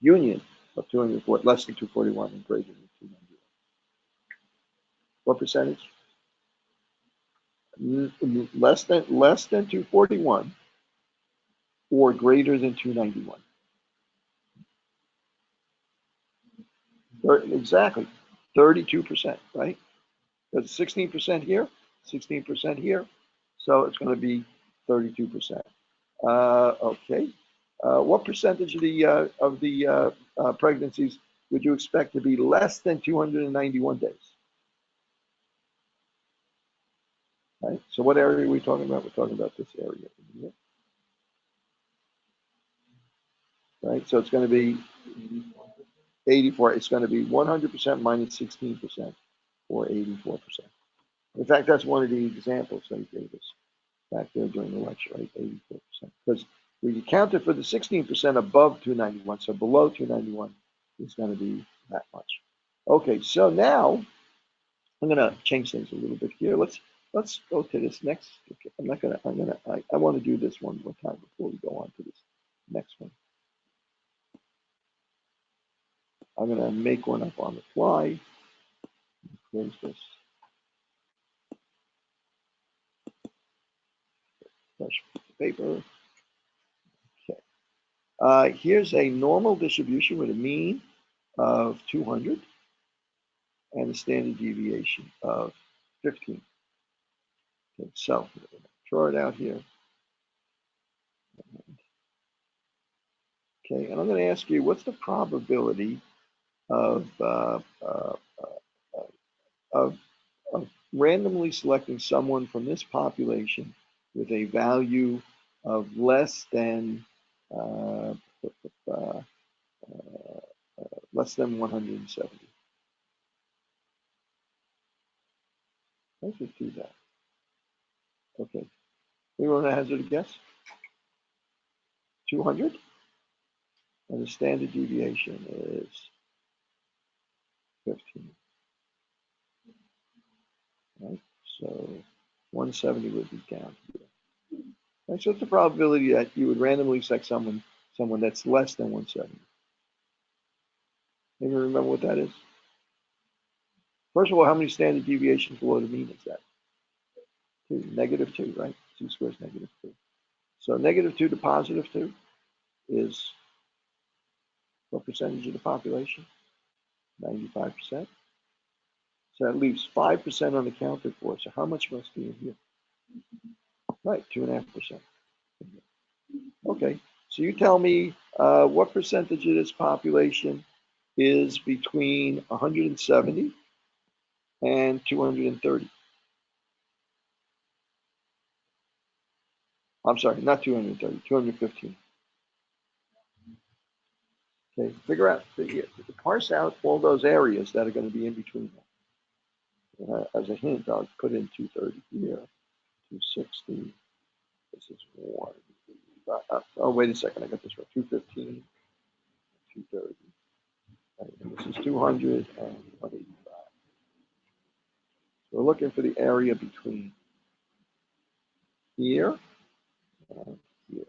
union of 240, less than 241 and greater than 291. What percentage? Less than 241 or greater than 291. Exactly, 32%, right? There's 16% here, 16% here, so it's going to be 32%. Okay. What percentage of the pregnancies would you expect to be less than 291 days? Right. So what area are we talking about? We're talking about this area here. right? So it's going to be 84. It's going to be 100% minus 16%, or 84%. In fact, that's one of the examples they gave us back there during the lecture, right? 84%. Because we accounted for the 16% above 291, so below 291 is going to be that much. Okay, so now I'm going to change things a little bit here. Let's go to this next. Okay, I want to do this one more time before we go on to this next one. I'm going to make one up on the fly. Close this. Fresh paper. Okay. Here's a normal distribution with a mean of 200 and a standard deviation of 15. Okay, so draw it out here. Okay, and I'm going to ask you, what's the probability of randomly selecting someone from this population with a value of less than 170? Let's just do that. Okay. Anyone want to hazard a guess? 200? And the standard deviation is 15. Right? So 170 would be down here. Right? So it's the probability that you would randomly select someone that's less than 170. Anyone remember what that is? First of all, how many standard deviations below the mean is that? 2, negative 2, right? 2 squares negative 2. So negative 2 to positive 2 is what percentage of the population? 95%. So that leaves 5% unaccounted for. So how much must be in here? Right, 2.5%. Okay, so you tell me what percentage of this population is between 170 and 230. I'm sorry, not 230, 215. Okay, figure out, parse out all those areas that are going to be in between them. As a hint, I'll put in 230 here, 260. This is 1. Oh, wait a second, I got this right. 215, 230. Right, and this is 200 and 185. So we're looking for the area between here and here.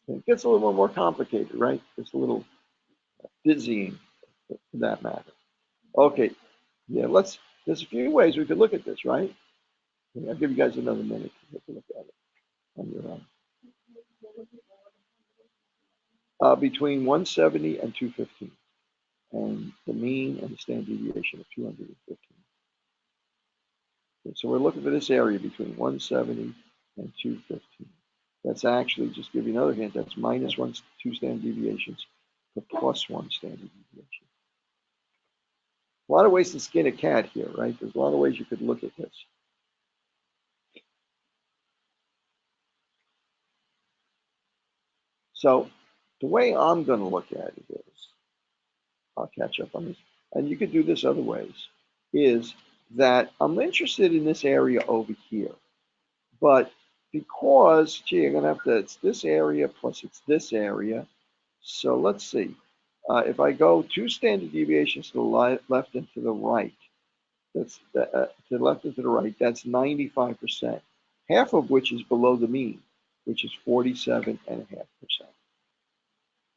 It gets a little more complicated, right? It's a little dizzying for that matter. Okay, yeah, there's a few ways we could look at this, right? I'll give you guys another minute to take a look at it on your own. Between 170 and 215, and the mean and the standard deviation of 215. Okay, so we're looking for this area between 170 and 215. That's actually, just give you another hint, that's minus 2 standard deviations to plus 1 standard deviation. A lot of ways to skin a cat here, right? There's a lot of ways you could look at this. So the way I'm going to look at it is, I'll catch up on this, and you could do this other ways, is that I'm interested in this area over here. But because, gee, I'm going to have to, it's this area plus it's this area. So let's see. If I go 2 standard deviations to the left and to the right, that's to the left and to the right, that's 95%, half of which is below the mean, which is 47.5%.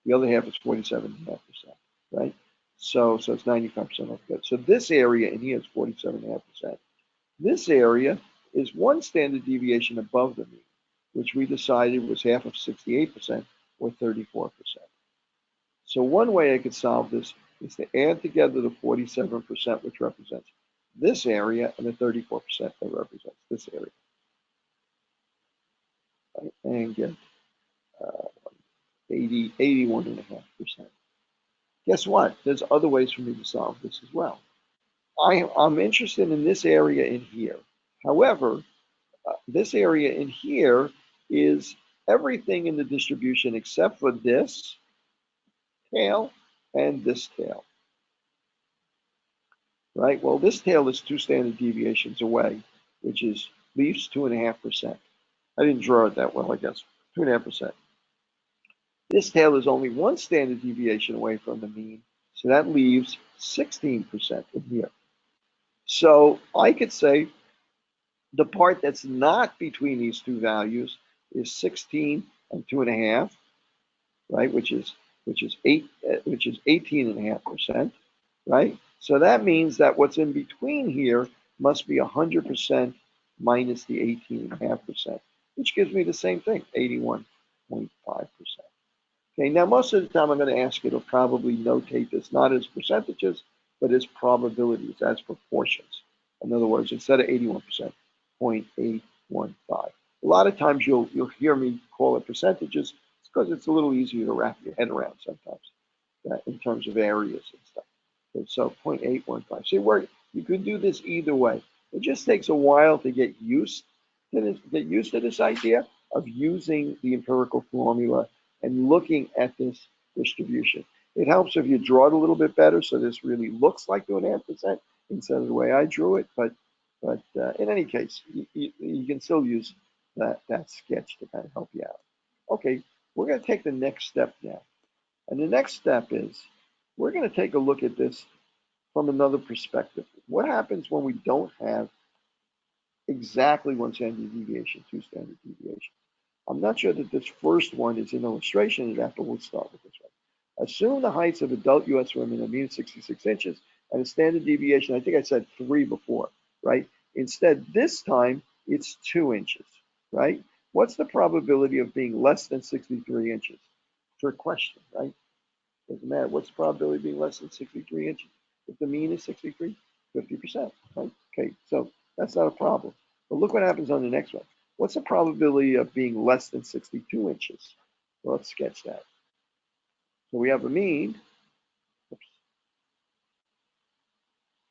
The other half is 47.5%, right? So it's 95% off good. So this area in here is 47.5%. This area is 1 standard deviation above the mean, which we decided was half of 68%, or 34%. So one way I could solve this is to add together the 47%, which represents this area, and the 34% that represents this area. Right? And get 81.5%. Guess what? There's other ways for me to solve this as well. I'm interested in this area in here. However, this area in here is everything in the distribution except for this tail and this tail, right? Well, this tail is 2 standard deviations away, which is leaves 2.5%. I didn't draw it that well, I guess. 2.5%. This tail is only 1 standard deviation away from the mean, so that leaves 16% in here. So I could say the part that's not between these two values is 16 and 2.5, right? Which is 18.5%, right? So that means that what's in between here must be 100% minus the 18.5%, which gives me the same thing, 81.5%. Okay, now most of the time I'm going to ask you to probably notate this not as percentages, but as probabilities, as proportions. In other words, instead of 81%, 0.815. A lot of times you'll hear me call it percentages because it's a little easier to wrap your head around sometimes in terms of areas and stuff. Okay, so 0.815. See, you could do this either way. It just takes a while to get used to this idea of using the empirical formula and looking at this distribution. It helps if you draw it a little bit better so this really looks like 2.5% instead of the way I drew it. But in any case, you can still use that sketch to kind of help you out. Okay, we're going to take the next step now. And the next step is we're going to take a look at this from another perspective. What happens when we don't have exactly 1 standard deviation, 2 standard deviations? I'm not sure that this first one is an illustration of that, but we'll start with this one. Assume the heights of adult U.S. women are mean 66 inches and a standard deviation, I think I said 3 before, right? Instead, this time it's 2 inches, right? What's the probability of being less than 63 inches? Trick question, right? Doesn't matter. What's the probability of being less than 63 inches? If the mean is 63, 50%, right? Okay, so that's not a problem. But look what happens on the next one. What's the probability of being less than 62 inches? Well, let's sketch that. So we have a mean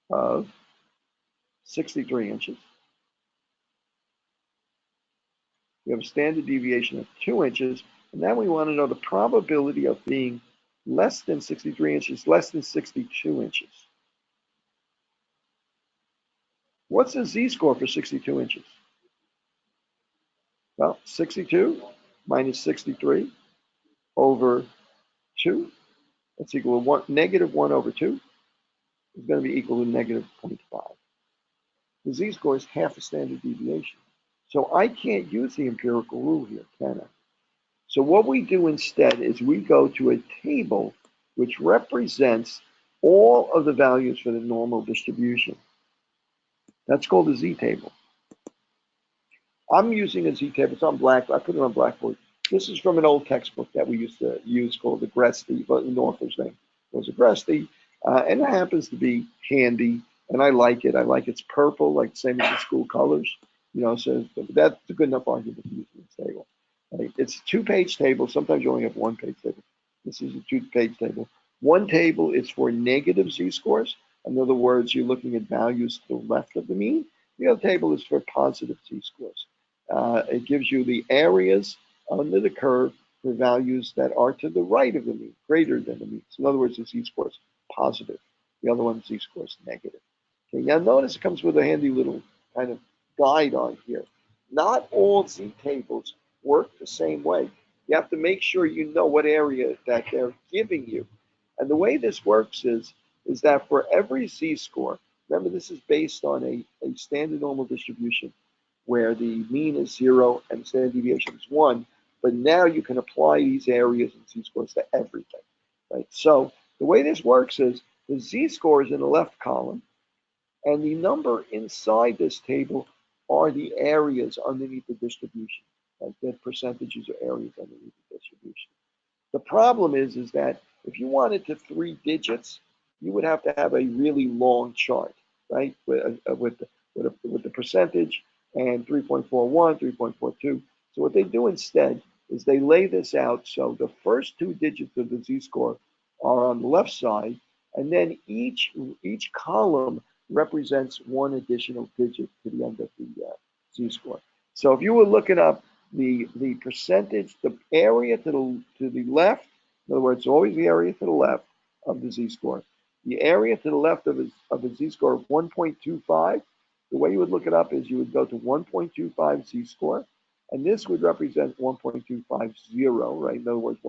of 63 inches. We have a standard deviation of 2 inches. And then we want to know the probability of being less than 63 inches, less than 62 inches. What's the z-score for 62 inches? Well, 62 minus 63 over 2, that's equal to negative 1 over 2 is going to be equal to negative 0.5. The z-score is half a standard deviation. So I can't use the empirical rule here, can I? So what we do instead is we go to a table which represents all of the values for the normal distribution. That's called a z-table. I'm using a z-table. It's on black. I put it on Blackboard. This is from an old textbook that we used to use called the Gresti, but the author's name was Gresti, and it happens to be handy, and I like it. It's purple, like the same as the school colors, so that's a good enough argument to use this table. Right? It's a 2-page table. Sometimes you only have 1-page table. This is a 2-page table. One table is for negative z-scores. In other words, you're looking at values to the left of the mean. The other table is for positive z-scores. It gives you the areas under the curve for values that are to the right of the mean, greater than the mean. So in other words, the z-score is positive. The other one, z-score is negative. Okay, now notice it comes with a handy little kind of guide on here. Not all z-tables work the same way. You have to make sure you know what area that they're giving you. And the way this works is that for every z-score, remember this is based on a standard normal distribution where the mean is 0 and the standard deviation is 1, but now you can apply these areas and z-scores to everything, right? So the way this works is the z-score is in the left column, and the number inside this table are the areas underneath the distribution, like the percentages or areas underneath the distribution. The problem is that if you wanted to 3 digits, you would have to have a really long chart, right? With the percentage and 3.41, 3.42. So what they do instead is they lay this out so the first 2 digits of the z-score are on the left side, and then each column represents one additional digit to the end of the z-score. So if you were looking up the percentage, the area to the left, in other words, always the area to the left of the z-score. The area to the left of a z-score of 1.25, the way you would look it up is you would go to 1.25 z-score, and this would represent 1.250, right? In other words,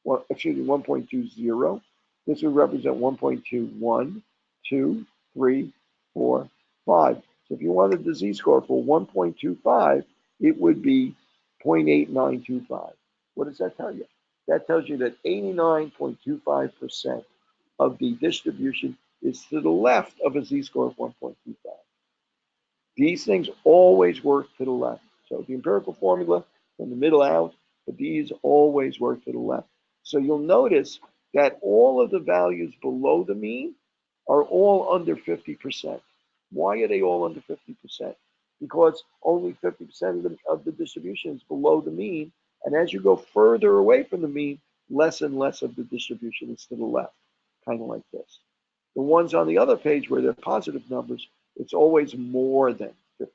1.20. This would represent 1.21, 2, 3, 4, 5. So if you wanted the z-score for 1.25, it would be 0.8925. What does that tell you? That tells you that 89.25% of the distribution is to the left of a z-score of 1.25. These things always work to the left. So the empirical formula from the middle out, but these always work to the left. So you'll notice that all of the values below the mean are all under 50%. Why are they all under 50%? Because only 50% of the distribution is below the mean. And as you go further away from the mean, less and less of the distribution is to the left, kind of like this. The ones on the other page where they're positive numbers, it's always more than 50%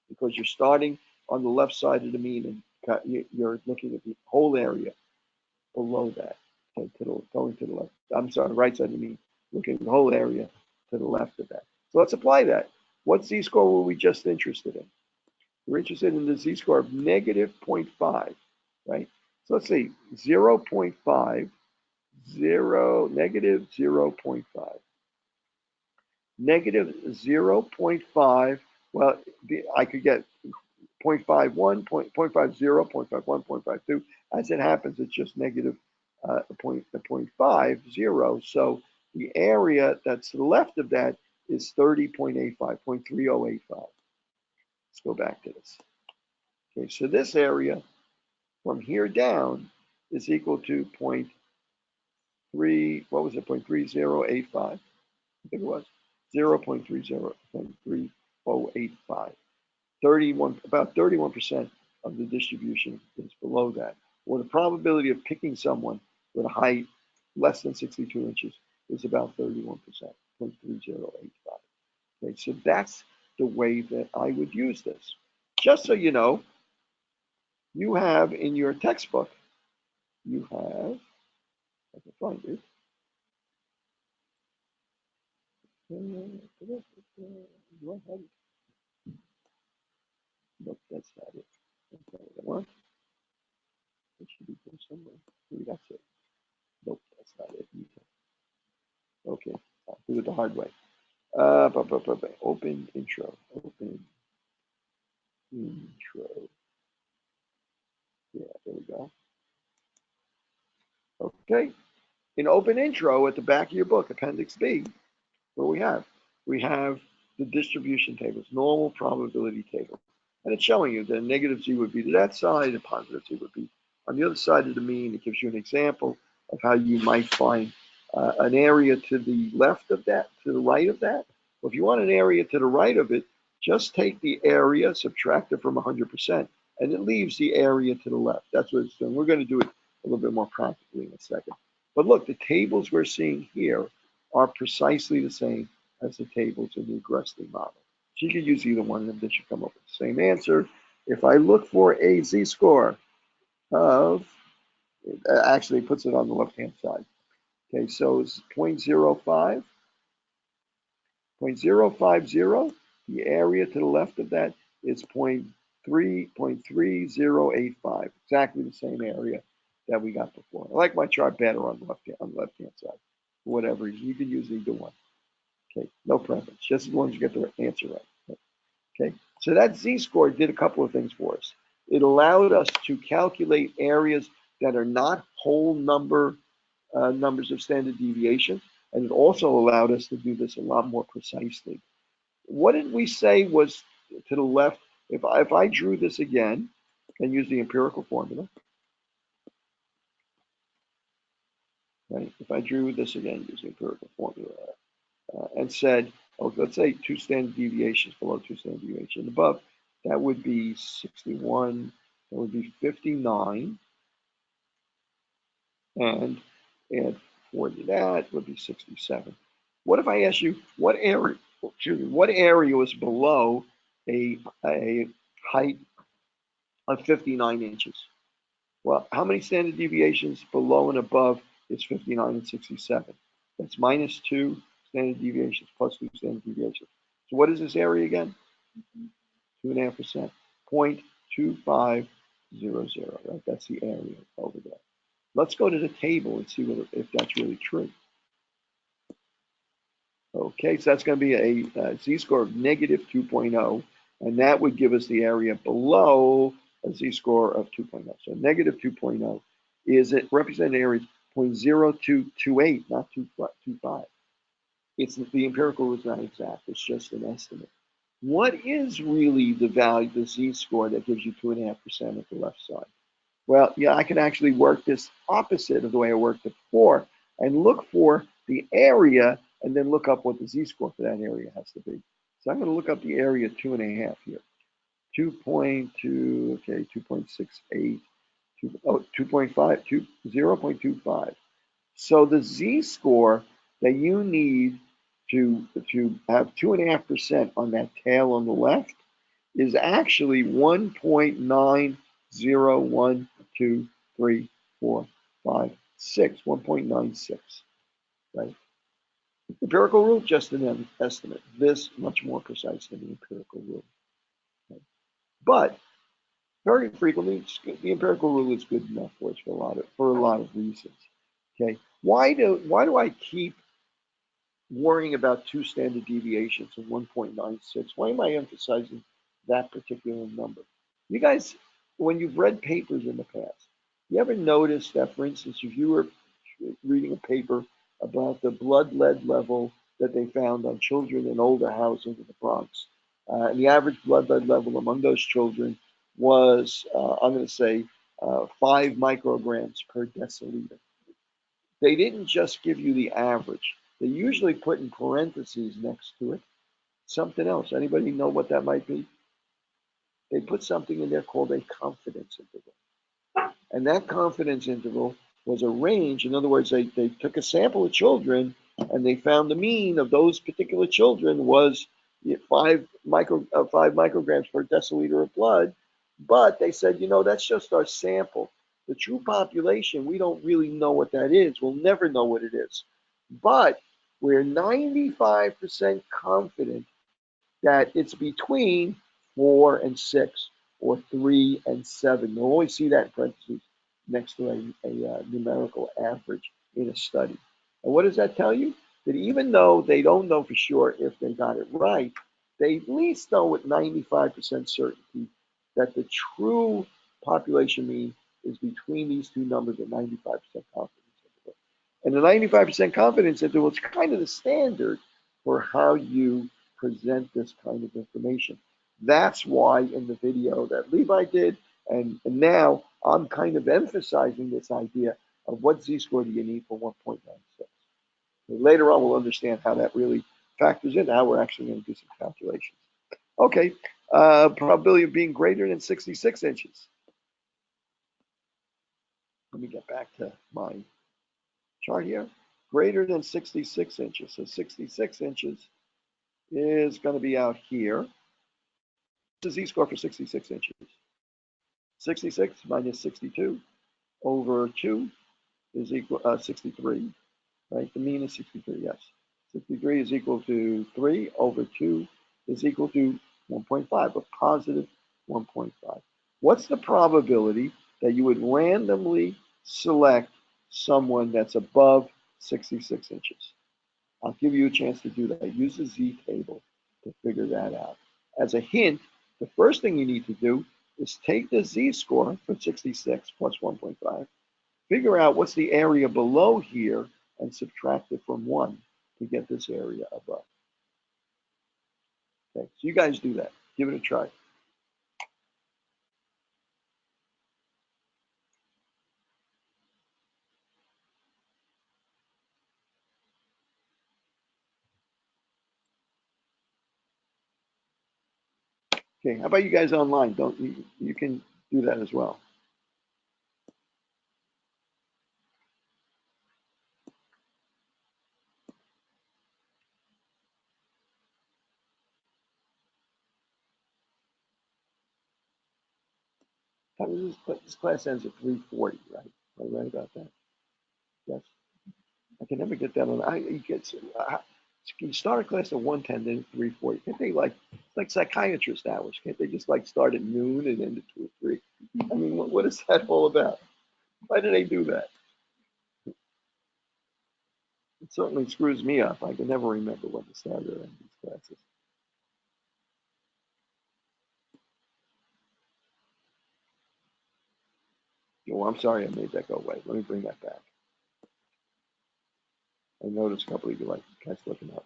because you're starting on the left side of the mean and you're looking at the whole area below that, okay, going to the left. I'm sorry, the right side of the mean, looking at the whole area to the left of that. So let's apply that. What z-score were we just interested in? We're interested in the z-score of negative 0.5, right? So let's see, 0.5, negative 0.5. Negative 0.5, well, I could get 0.51, 0.50, 0.51, 0.52. As it happens, it's just negative 0.50. So the area that's to the left of that is 30.85, 0.3085. Let's go back to this. Okay, so this area from here down is equal to 0.3, what was it, 0.3085? I think it was 0.3085. 31, about 31% of the distribution is below that. Or the probability of picking someone with a height less than 62 inches is about 31%, 0.3085. Okay, so that's the way that I would use this. Just so you know, you have in your textbook, you have, I can find it. Do I have it? Nope, that's not it. That's not what I want. It should be here somewhere. Maybe that's it. Nope, that's not it either. Okay, I'll do it the hard way. Open intro. Open intro. Yeah, there we go. Okay. In open intro at the back of your book, Appendix B, what we have? We have the distribution tables, normal probability table. And it's showing you that a negative z would be to that side, a positive z would be on the other side of the mean. It gives you an example of how you might find an area to the left of that, to the right of that. Well, if you want an area to the right of it, just take the area, subtract it from 100%, and it leaves the area to the left. That's what it's doing. We're going to do it a little bit more practically in a second. But look, the tables we're seeing here are precisely the same as the tables in the Gressly model. So you could use either one of them, that should come up with the same answer. If I look for a z-score of, it actually puts it on the left-hand side. Okay, so it's 0.05, 0.050. The area to the left of that is 0.3085, exactly the same area that we got before. I like my chart better on the left-hand side. For whatever reason, you can use either one. Okay, no preference, just as long as you get the answer right. Okay, so that z-score did a couple of things for us. It allowed us to calculate areas that are not whole numbers of standard deviation, and it also allowed us to do this a lot more precisely. What did we say was to the left? If I drew this again and use the empirical formula, right? If I drew this again, use the empirical formula, and said, oh, let's say 2 standard deviations below, 2 standard deviations above, that would be 61, that would be 59, and add 4 to that would be 67. What if I ask you, what area what area was below a height of 59 inches? Well, how many standard deviations below and above is 59 and 67? That's minus 2 standard deviations plus 2 standard deviations. So what is this area again? 2.5%. 0.2500, right? That's the area over there. Let's go to the table and see if that's really true. Okay, so that's going to be a z-score of negative 2.0, and that would give us the area below a z-score of 2.0. So negative 2.0 is it represented area 0.0228, not 2.25. It's the empirical rule is not exact. It's just an estimate. What is really the value, the z-score that gives you 2.5% at the left side? Well, yeah, I can actually work this opposite of the way I worked it before and look for the area and then look up what the z-score for that area has to be. So I'm going to look up the area 2.5 here. 2.2, okay, 2.68, 2.5, 0.25. So the z-score that you need to have 2.5% on that tail on the left is actually 1.9012345 right? Empirical rule, just an estimate. This much more precise than the empirical rule. Okay? But very frequently, the empirical rule is good enough for us for a lot of reasons. Okay, why do I keep worrying about 2 standard deviations and 1.96? Why am I emphasizing that particular number? You guys, when you've read papers in the past, you ever notice that, for instance, if you were reading a paper about the blood lead level that they found on children in older housing in the Bronx, and the average blood lead level among those children was, I'm going to say, 5 micrograms per deciliter. They didn't just give you the average. They usually put in parentheses next to it something else. Anybody know what that might be? They put something in there called a confidence interval. And that confidence interval was a range. In other words, they took a sample of children and they found the mean of those particular children was 5 micrograms per deciliter of blood. But they said, that's just our sample. The true population, we don't really know what that is. We'll never know what it is. But we're 95% confident that it's between 4 and 6 or 3 and 7. You'll always see that in parentheses next to a numerical average in a study. And what does that tell you? That even though they don't know for sure if they got it right, they at least know with 95% certainty that the true population mean is between these two numbers at 95% confidence interval. And the 95% confidence interval is kind of the standard for how you present this kind of information. That's why in the video that Levi did, and now I'm kind of emphasizing this idea of what z-score do you need for 1.96. Later on, we'll understand how that really factors into how we're actually going to do some calculations. Okay, probability of being greater than 66 inches. Let me get back to my chart here. Greater than 66 inches. So 66 inches is going to be out here. The z-score for 66 inches. 66 minus 62 over 2 is equal 63, right? The mean is 63, yes. 63 is equal to 3 over 2 is equal to 1.5, a positive 1.5. What's the probability that you would randomly select someone that's above 66 inches? I'll give you a chance to do that. Use the z-table to figure that out. As a hint, the first thing you need to do is take the z-score for 66 plus 1.5, figure out what's the area below here, and subtract it from 1 to get this area above. Okay, so you guys do that. Give it a try. Okay, how about you guys online? Don't you can do that as well. This class ends at 3:40, right? Am I right about that? Yes. I can never get that on. You start a class at 1:10, then 3:40. Can't they like psychiatrist hours? Can't they just like start at noon and end at 2 or 3? I mean, what is that all about? Why do they do that? It certainly screws me up. I can never remember when to start or end these classes. Oh, I'm sorry I made that go away. Let me bring that back. I noticed a couple of you like guys looking up.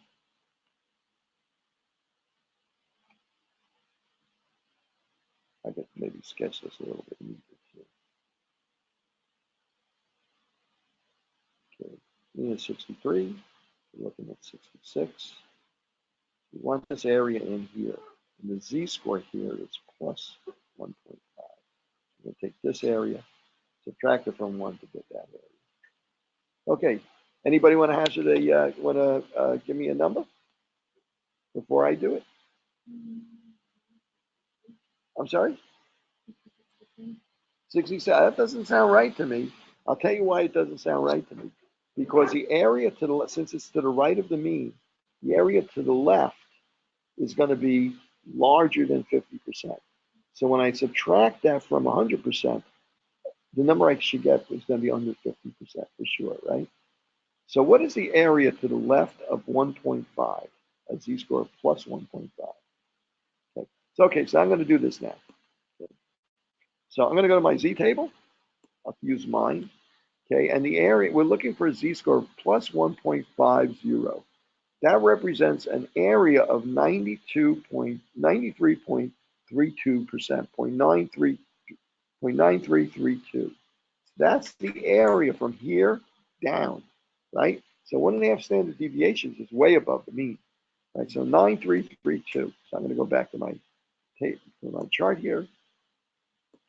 I could maybe sketch this a little bit easier too. Okay, mean is 63. We're looking at 66. We want this area in here. And the z-score here is plus 1.5. We're going to take this area, subtract it from 1 to get that area. Okay, anybody want to hazard give me a number before I do it? I'm sorry? 67. That doesn't sound right to me. I'll tell you why it doesn't sound right to me. Because the area to the since it's to the right of the mean, the area to the left is going to be larger than 50%. So when I subtract that from 100%, the number I should get is going to be under 50% for sure, right? So what is the area to the left of 1.5? A z-score of plus 1.5. Okay, so I'm going to do this now. Okay. So I'm going to go to my z-table. I'll use mine. Okay, and the area, we're looking for a z-score of plus 1.50. That represents an area of 93.32%, 0.9332. That's the area from here down, right? So 1.5 standard deviations is way above the mean, right? So 9332. So I'm going to go back to my chart here.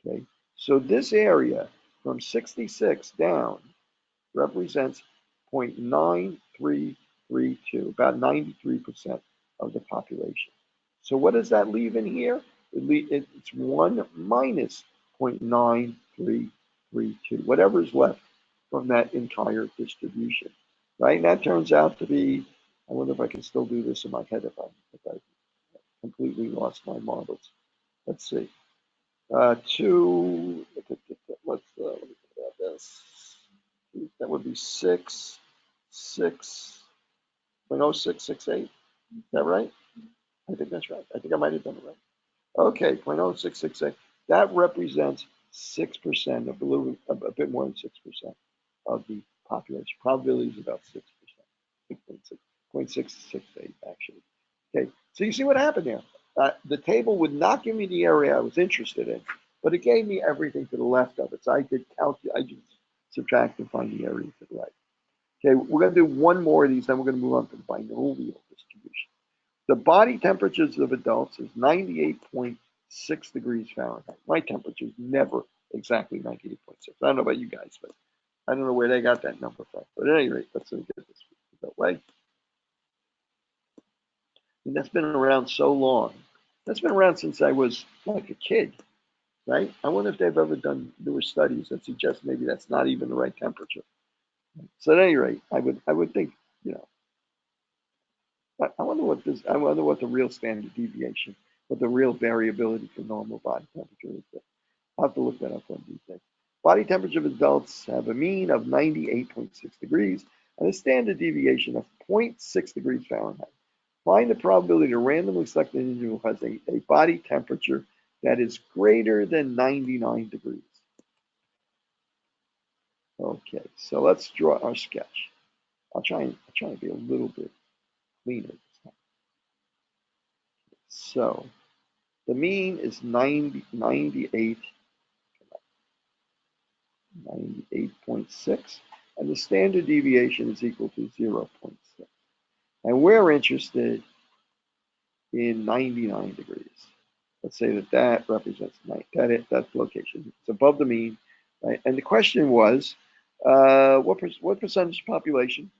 Okay, so this area from 66 down represents 0.9332, about 93% of the population. So what does that leave in here? It's 1 minus 0.9332, whatever is left from that entire distribution, right? And that turns out to be, I wonder if I can still do this in my head if I completely lost my marbles. Let's see. Let's look at this. That would be 0.0668. Is that right? I think that's right. I think I might have done it right. Okay, 0.0668. That represents 6% of a bit more than 6% of the population. Probability is about 6%, 0.668 actually. Okay, so you see what happened there. The table would not give me the area I was interested in, but it gave me everything to the left of it. So I could calculate, I just subtract and find the area to the right. Okay, we're going to do one more of these, then we're going to move on to the binomial distribution. The body temperatures of adults is 98.6 degrees Fahrenheit. My temperature is never exactly 98.6. I don't know about you guys, but I don't know where they got that number from. But at any rate, let's get this that way. And that's been around so long. That's been around since I was like a kid, right? I wonder if they've ever done newer studies that suggest maybe that's not even the right temperature. So at any rate, I would think, you know, I wonder what the real standard deviation, what the real variability for normal body temperature is. I'll have to look that up one of these days. Body temperature of adults have a mean of 98.6 degrees and a standard deviation of 0.6 degrees Fahrenheit. Find the probability a randomly selected individual has a body temperature that is greater than 99 degrees. Okay, so let's draw our sketch. I'll try and be a little bit cleaner this time. So the mean is 98.6, and the standard deviation is equal to 0.6. And we're interested in 99 degrees. Let's say that represents that location. It's above the mean, right? And the question was, what percentage of the population?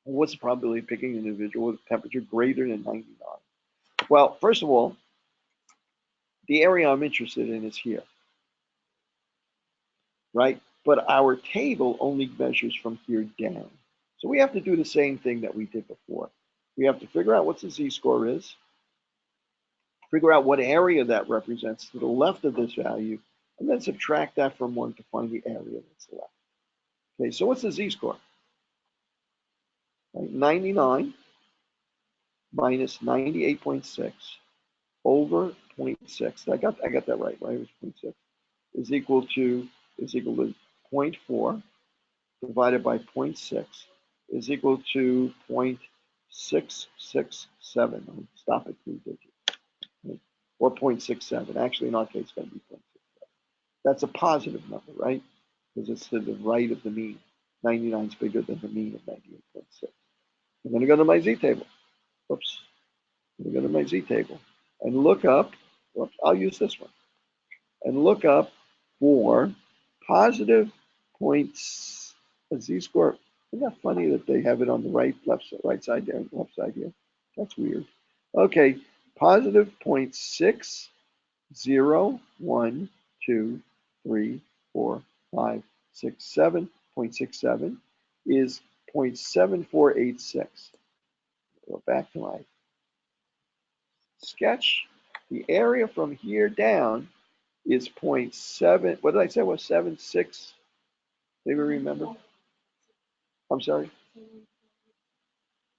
What's the probability of picking an individual with a temperature greater than 99? Well, first of all, the area I'm interested in is here. right? But our table only measures from here down. So we have to do the same thing that we did before. We have to figure out what the z-score is, figure out what area that represents to the left of this value, and then subtract that from 1 to find the area that's left. Okay, so what's the z-score? Right, 99 minus 98.6 over 0.6. I got that right? It was 0.6 is equal to 0.4 divided by 0.6 is equal to 0.667. Stop at 3 digits. Right? Or 0.67. Actually, in our case, it's going to be 0.67. That's a positive number, right? Because it's to the right of the mean. 99 is bigger than the mean of 98.6. I'm going to go to my z-table. Oops. I'm going to go to my z-table and look up. Oops, I'll use this one. And look up for positive points, a z-score. Isn't that funny that they have it on the right side there, left side here? That's weird. Okay, positive 0.6, 0, 1, 2, 3, 4, 5, 6, 7, 0.67 is 0.7486. Go back to my sketch. The area from here down is 0.7. What did I say was 7.6? Anybody remember? I'm sorry.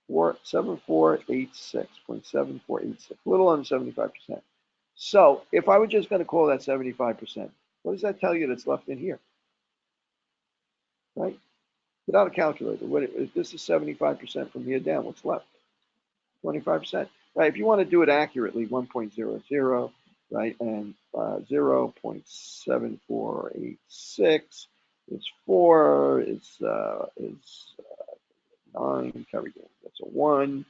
7486, 0.7486, a little under 75%. So if I were just going to call that 75%, what does that tell you that's left in here? Right? Without a calculator, if this is 75% from here down, what's left? 25%. Right? If you want to do it accurately, 1.00, right, and 0.7486 is 4, is 9, carry down. That's a 1,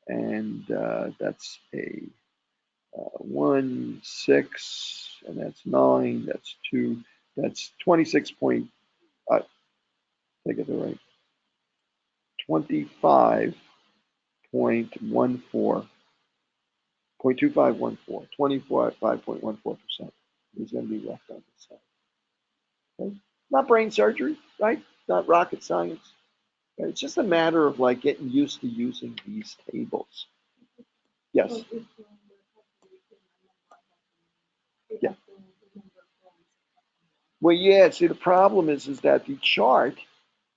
and that's a 1, 6, and that's 9, that's 2, that's 26 point, take it right, 25.14, 0.2514, 25.14% is going to be left on this side. Okay? Not brain surgery, right? Not rocket science. Okay? It's just a matter of like getting used to using these tables. Yes. Yeah. Well, yeah, see, the problem is that the chart,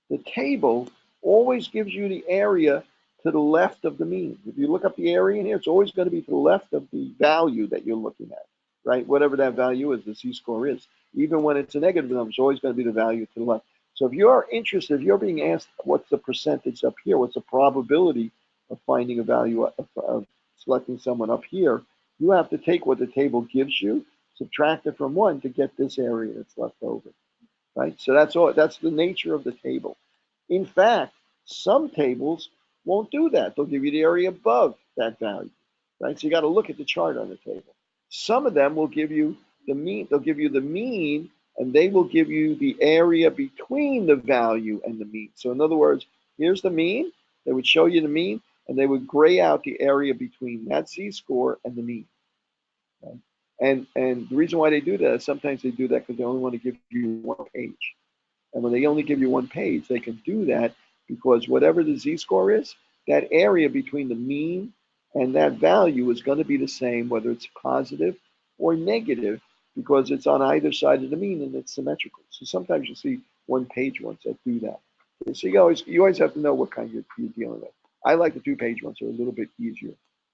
the table, always gives you the area to the left of the mean. If you look up the area in here, it's always going to be to the left of the value that you're looking at, right? Whatever that value is, the z-score is. Even when it's a negative number, it's always going to be the value to the left. So if you're interested, if you're being asked what's the percentage up here, what's the probability of finding a value, of selecting someone up here, you have to take what the table gives you, subtract it from 1 to get this area that's left over, right? So that's all. That's the nature of the table. In fact, some tables won't do that. They'll give you the area above that value, right? So you got to look at the chart on the table. Some of them will give you the mean. They'll give you the mean, and they will give you the area between the value and the mean. So in other words, here's the mean. They would show you the mean, and they would gray out the area between that z-score and the mean. Okay? And the reason why they do that is sometimes they do that because they only want to give you one page. And when they only give you one page, they can do that because whatever the z-score is, that area between the mean and that value is going to be the same, whether it's positive or negative, because it's on either side of the mean and it's symmetrical. So sometimes you see one-page ones that do that. So you always have to know what kind you're dealing with. I like the 2-page ones; they're a little bit easier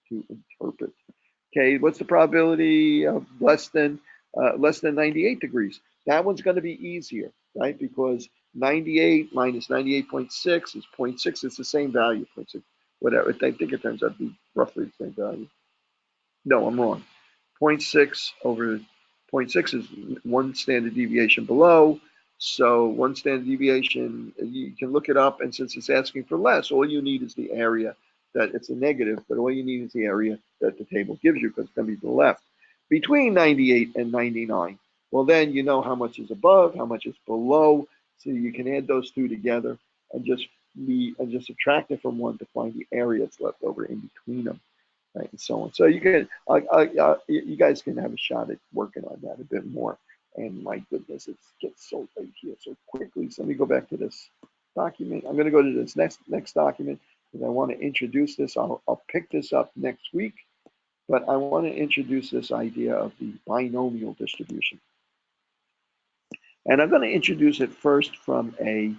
to interpret. Okay, what's the probability of less than 98 degrees? That one's going to be easier, right? Because 98 minus 98.6 is 0.6. It's the same value, 0.6, whatever. I think it turns out to be roughly the same value. No, I'm wrong. 0.6 over 0.6 is 1 standard deviation below. So 1 standard deviation, you can look it up, and since it's asking for less, all you need is the area that it's a negative, but all you need is the area that the table gives you because it's going to be to the left. Between 98 and 99, well, then you know how much is above, how much is below, so you can add those two together and just subtract it from 1 to find the area that's left over in between them, right, and so on. So you can, you guys can have a shot at working on that a bit more. And my goodness, it gets so late here so quickly. So let me go back to this document. I'm going to go to this next document because I want to introduce this. I'll pick this up next week, but I want to introduce this idea of the binomial distribution. And I'm going to introduce it first from a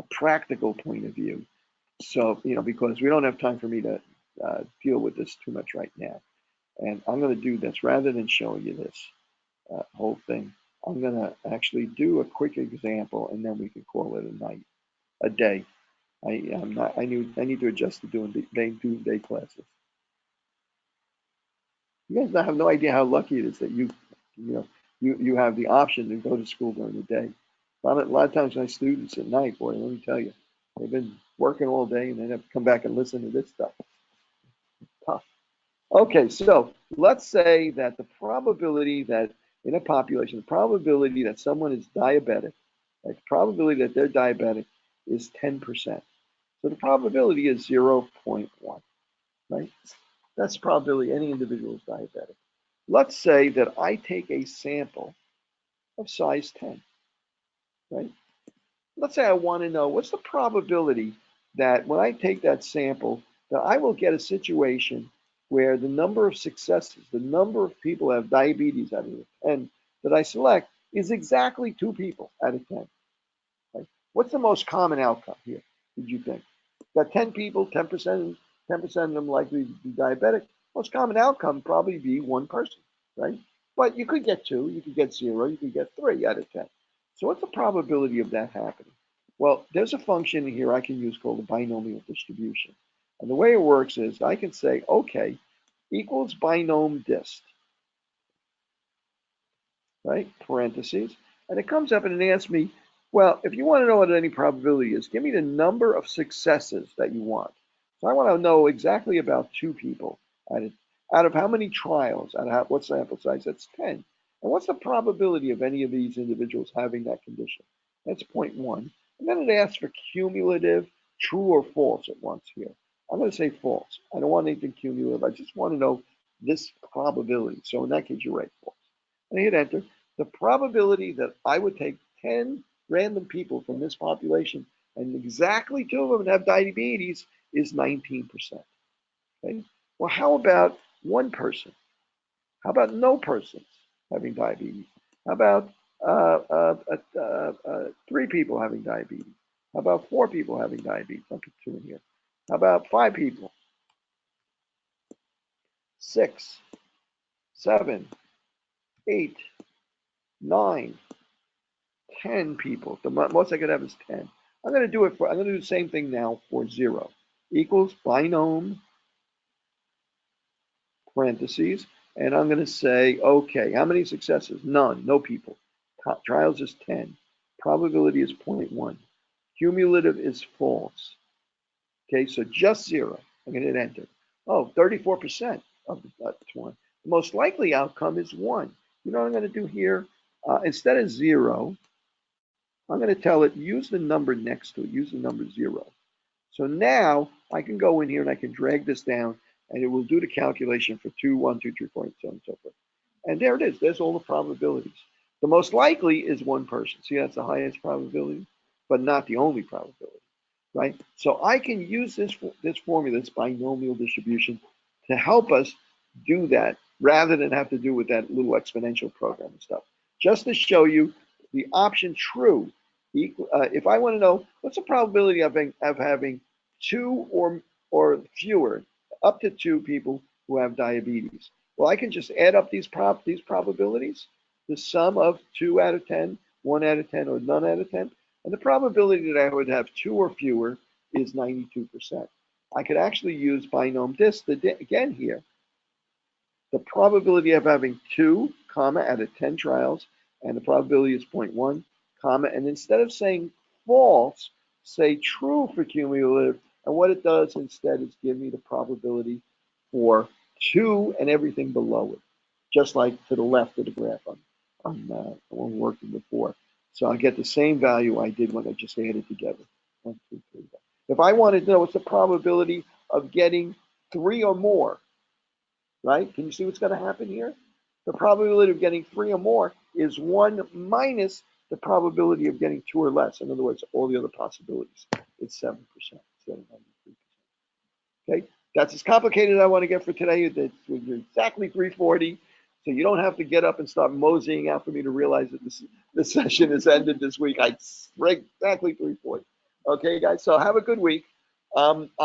practical point of view. So, because we don't have time for me to deal with this too much right now. And I'm going to do this rather than showing you this whole thing. I'm going to actually do a quick example, and then we can call it a day. I need to adjust to doing day classes. You guys have no idea how lucky it is that you have the option to go to school during the day. A lot of times my students at night, boy, let me tell you, they've been working all day and then have to come back and listen to this stuff. Tough. Okay, so let's say that the probability that in a population, the probability that someone is diabetic, like the probability that they're diabetic is 10%. So the probability is 0.1, right? That's the probability any individual is diabetic. Let's say that I take a sample of size 10, right? Let's say I want to know what's the probability that when I take that sample, that I will get a situation where the number of successes, the number of people who have diabetes out of the 10 that I select is exactly 2 people out of 10. Right? What's the most common outcome here, did you think? Got 10 people, 10% of them likely to be diabetic. Most common outcome probably be 1 person, right? But you could get 2, you could get 0, you could get 3 out of 10. So what's the probability of that happening? Well, there's a function here I can use called the binomial distribution. And the way it works is I can say, okay, equals binom dist, right? Parentheses. And it comes up and it asks me, well, if you want to know what any probability is, give me the number of successes that you want. So I want to know exactly about 2 people out of how many trials, what sample size? That's 10. And what's the probability of any of these individuals having that condition? That's 0.1. And then it asks for cumulative, true or false at once here. I'm going to say false. I don't want anything cumulative. I just want to know this probability. So in that case, you're right, false. And I hit enter. The probability that I would take 10 random people from this population and exactly 2 of them have diabetes is 19%. Okay? Well, how about 1 person? How about no persons having diabetes? How about 3 people having diabetes? How about 4 people having diabetes? I'll put 2 in here. How about 5 people? 6, 7, 8, 9, 10 people. The most I could have is 10. I'm going to do the same thing now for 0. Equals binom, parentheses, and I'm going to say, okay, how many successes? None, no people. Trials is 10. Probability is 0.1. Cumulative is false. Okay, so just 0. I'm going to hit enter. Oh, 34% of the 20. The most likely outcome is 1. You know what I'm going to do here? Instead of 0, I'm going to tell it, use the number next to it, use the number 0. So now I can go in here and I can drag this down and it will do the calculation for 2, 1, 2, 3, 4, and so on and so forth. And there it is. There's all the probabilities. The most likely is 1 person. See, that's the highest probability, but not the only probability, right? So I can use this formula, this binomial distribution, to help us do that rather than have to do with that little exponential program and stuff. Just to show you the option true. If I want to know what's the probability of having 2 or fewer, up to 2 people who have diabetes. Well, I can just add up these probabilities, the sum of 2 out of 10, 1 out of 10, or none out of 10, and the probability that I would have 2 or fewer is 92%. I could actually use binom dist again here. The probability of having 2, comma, out of 10 trials, and the probability is 0.1, comma, and instead of saying false, say true for cumulative, and what it does instead is give me the probability for 2 and everything below it, just like to the left of the graph on working before. So I get the same value I did when I just added together. 1, 2, 3. If I wanted to know what's the probability of getting 3 or more, right? Can you see what's going to happen here? The probability of getting 3 or more is 1 minus the probability of getting 2 or less. In other words, all the other possibilities. It's 7% instead of 93%. Okay, that's as complicated as I want to get for today. It's exactly 3:40, so you don't have to get up and start moseying out for me to realize that this session has ended this week. Exactly 3:40. Okay, guys, so have a good week.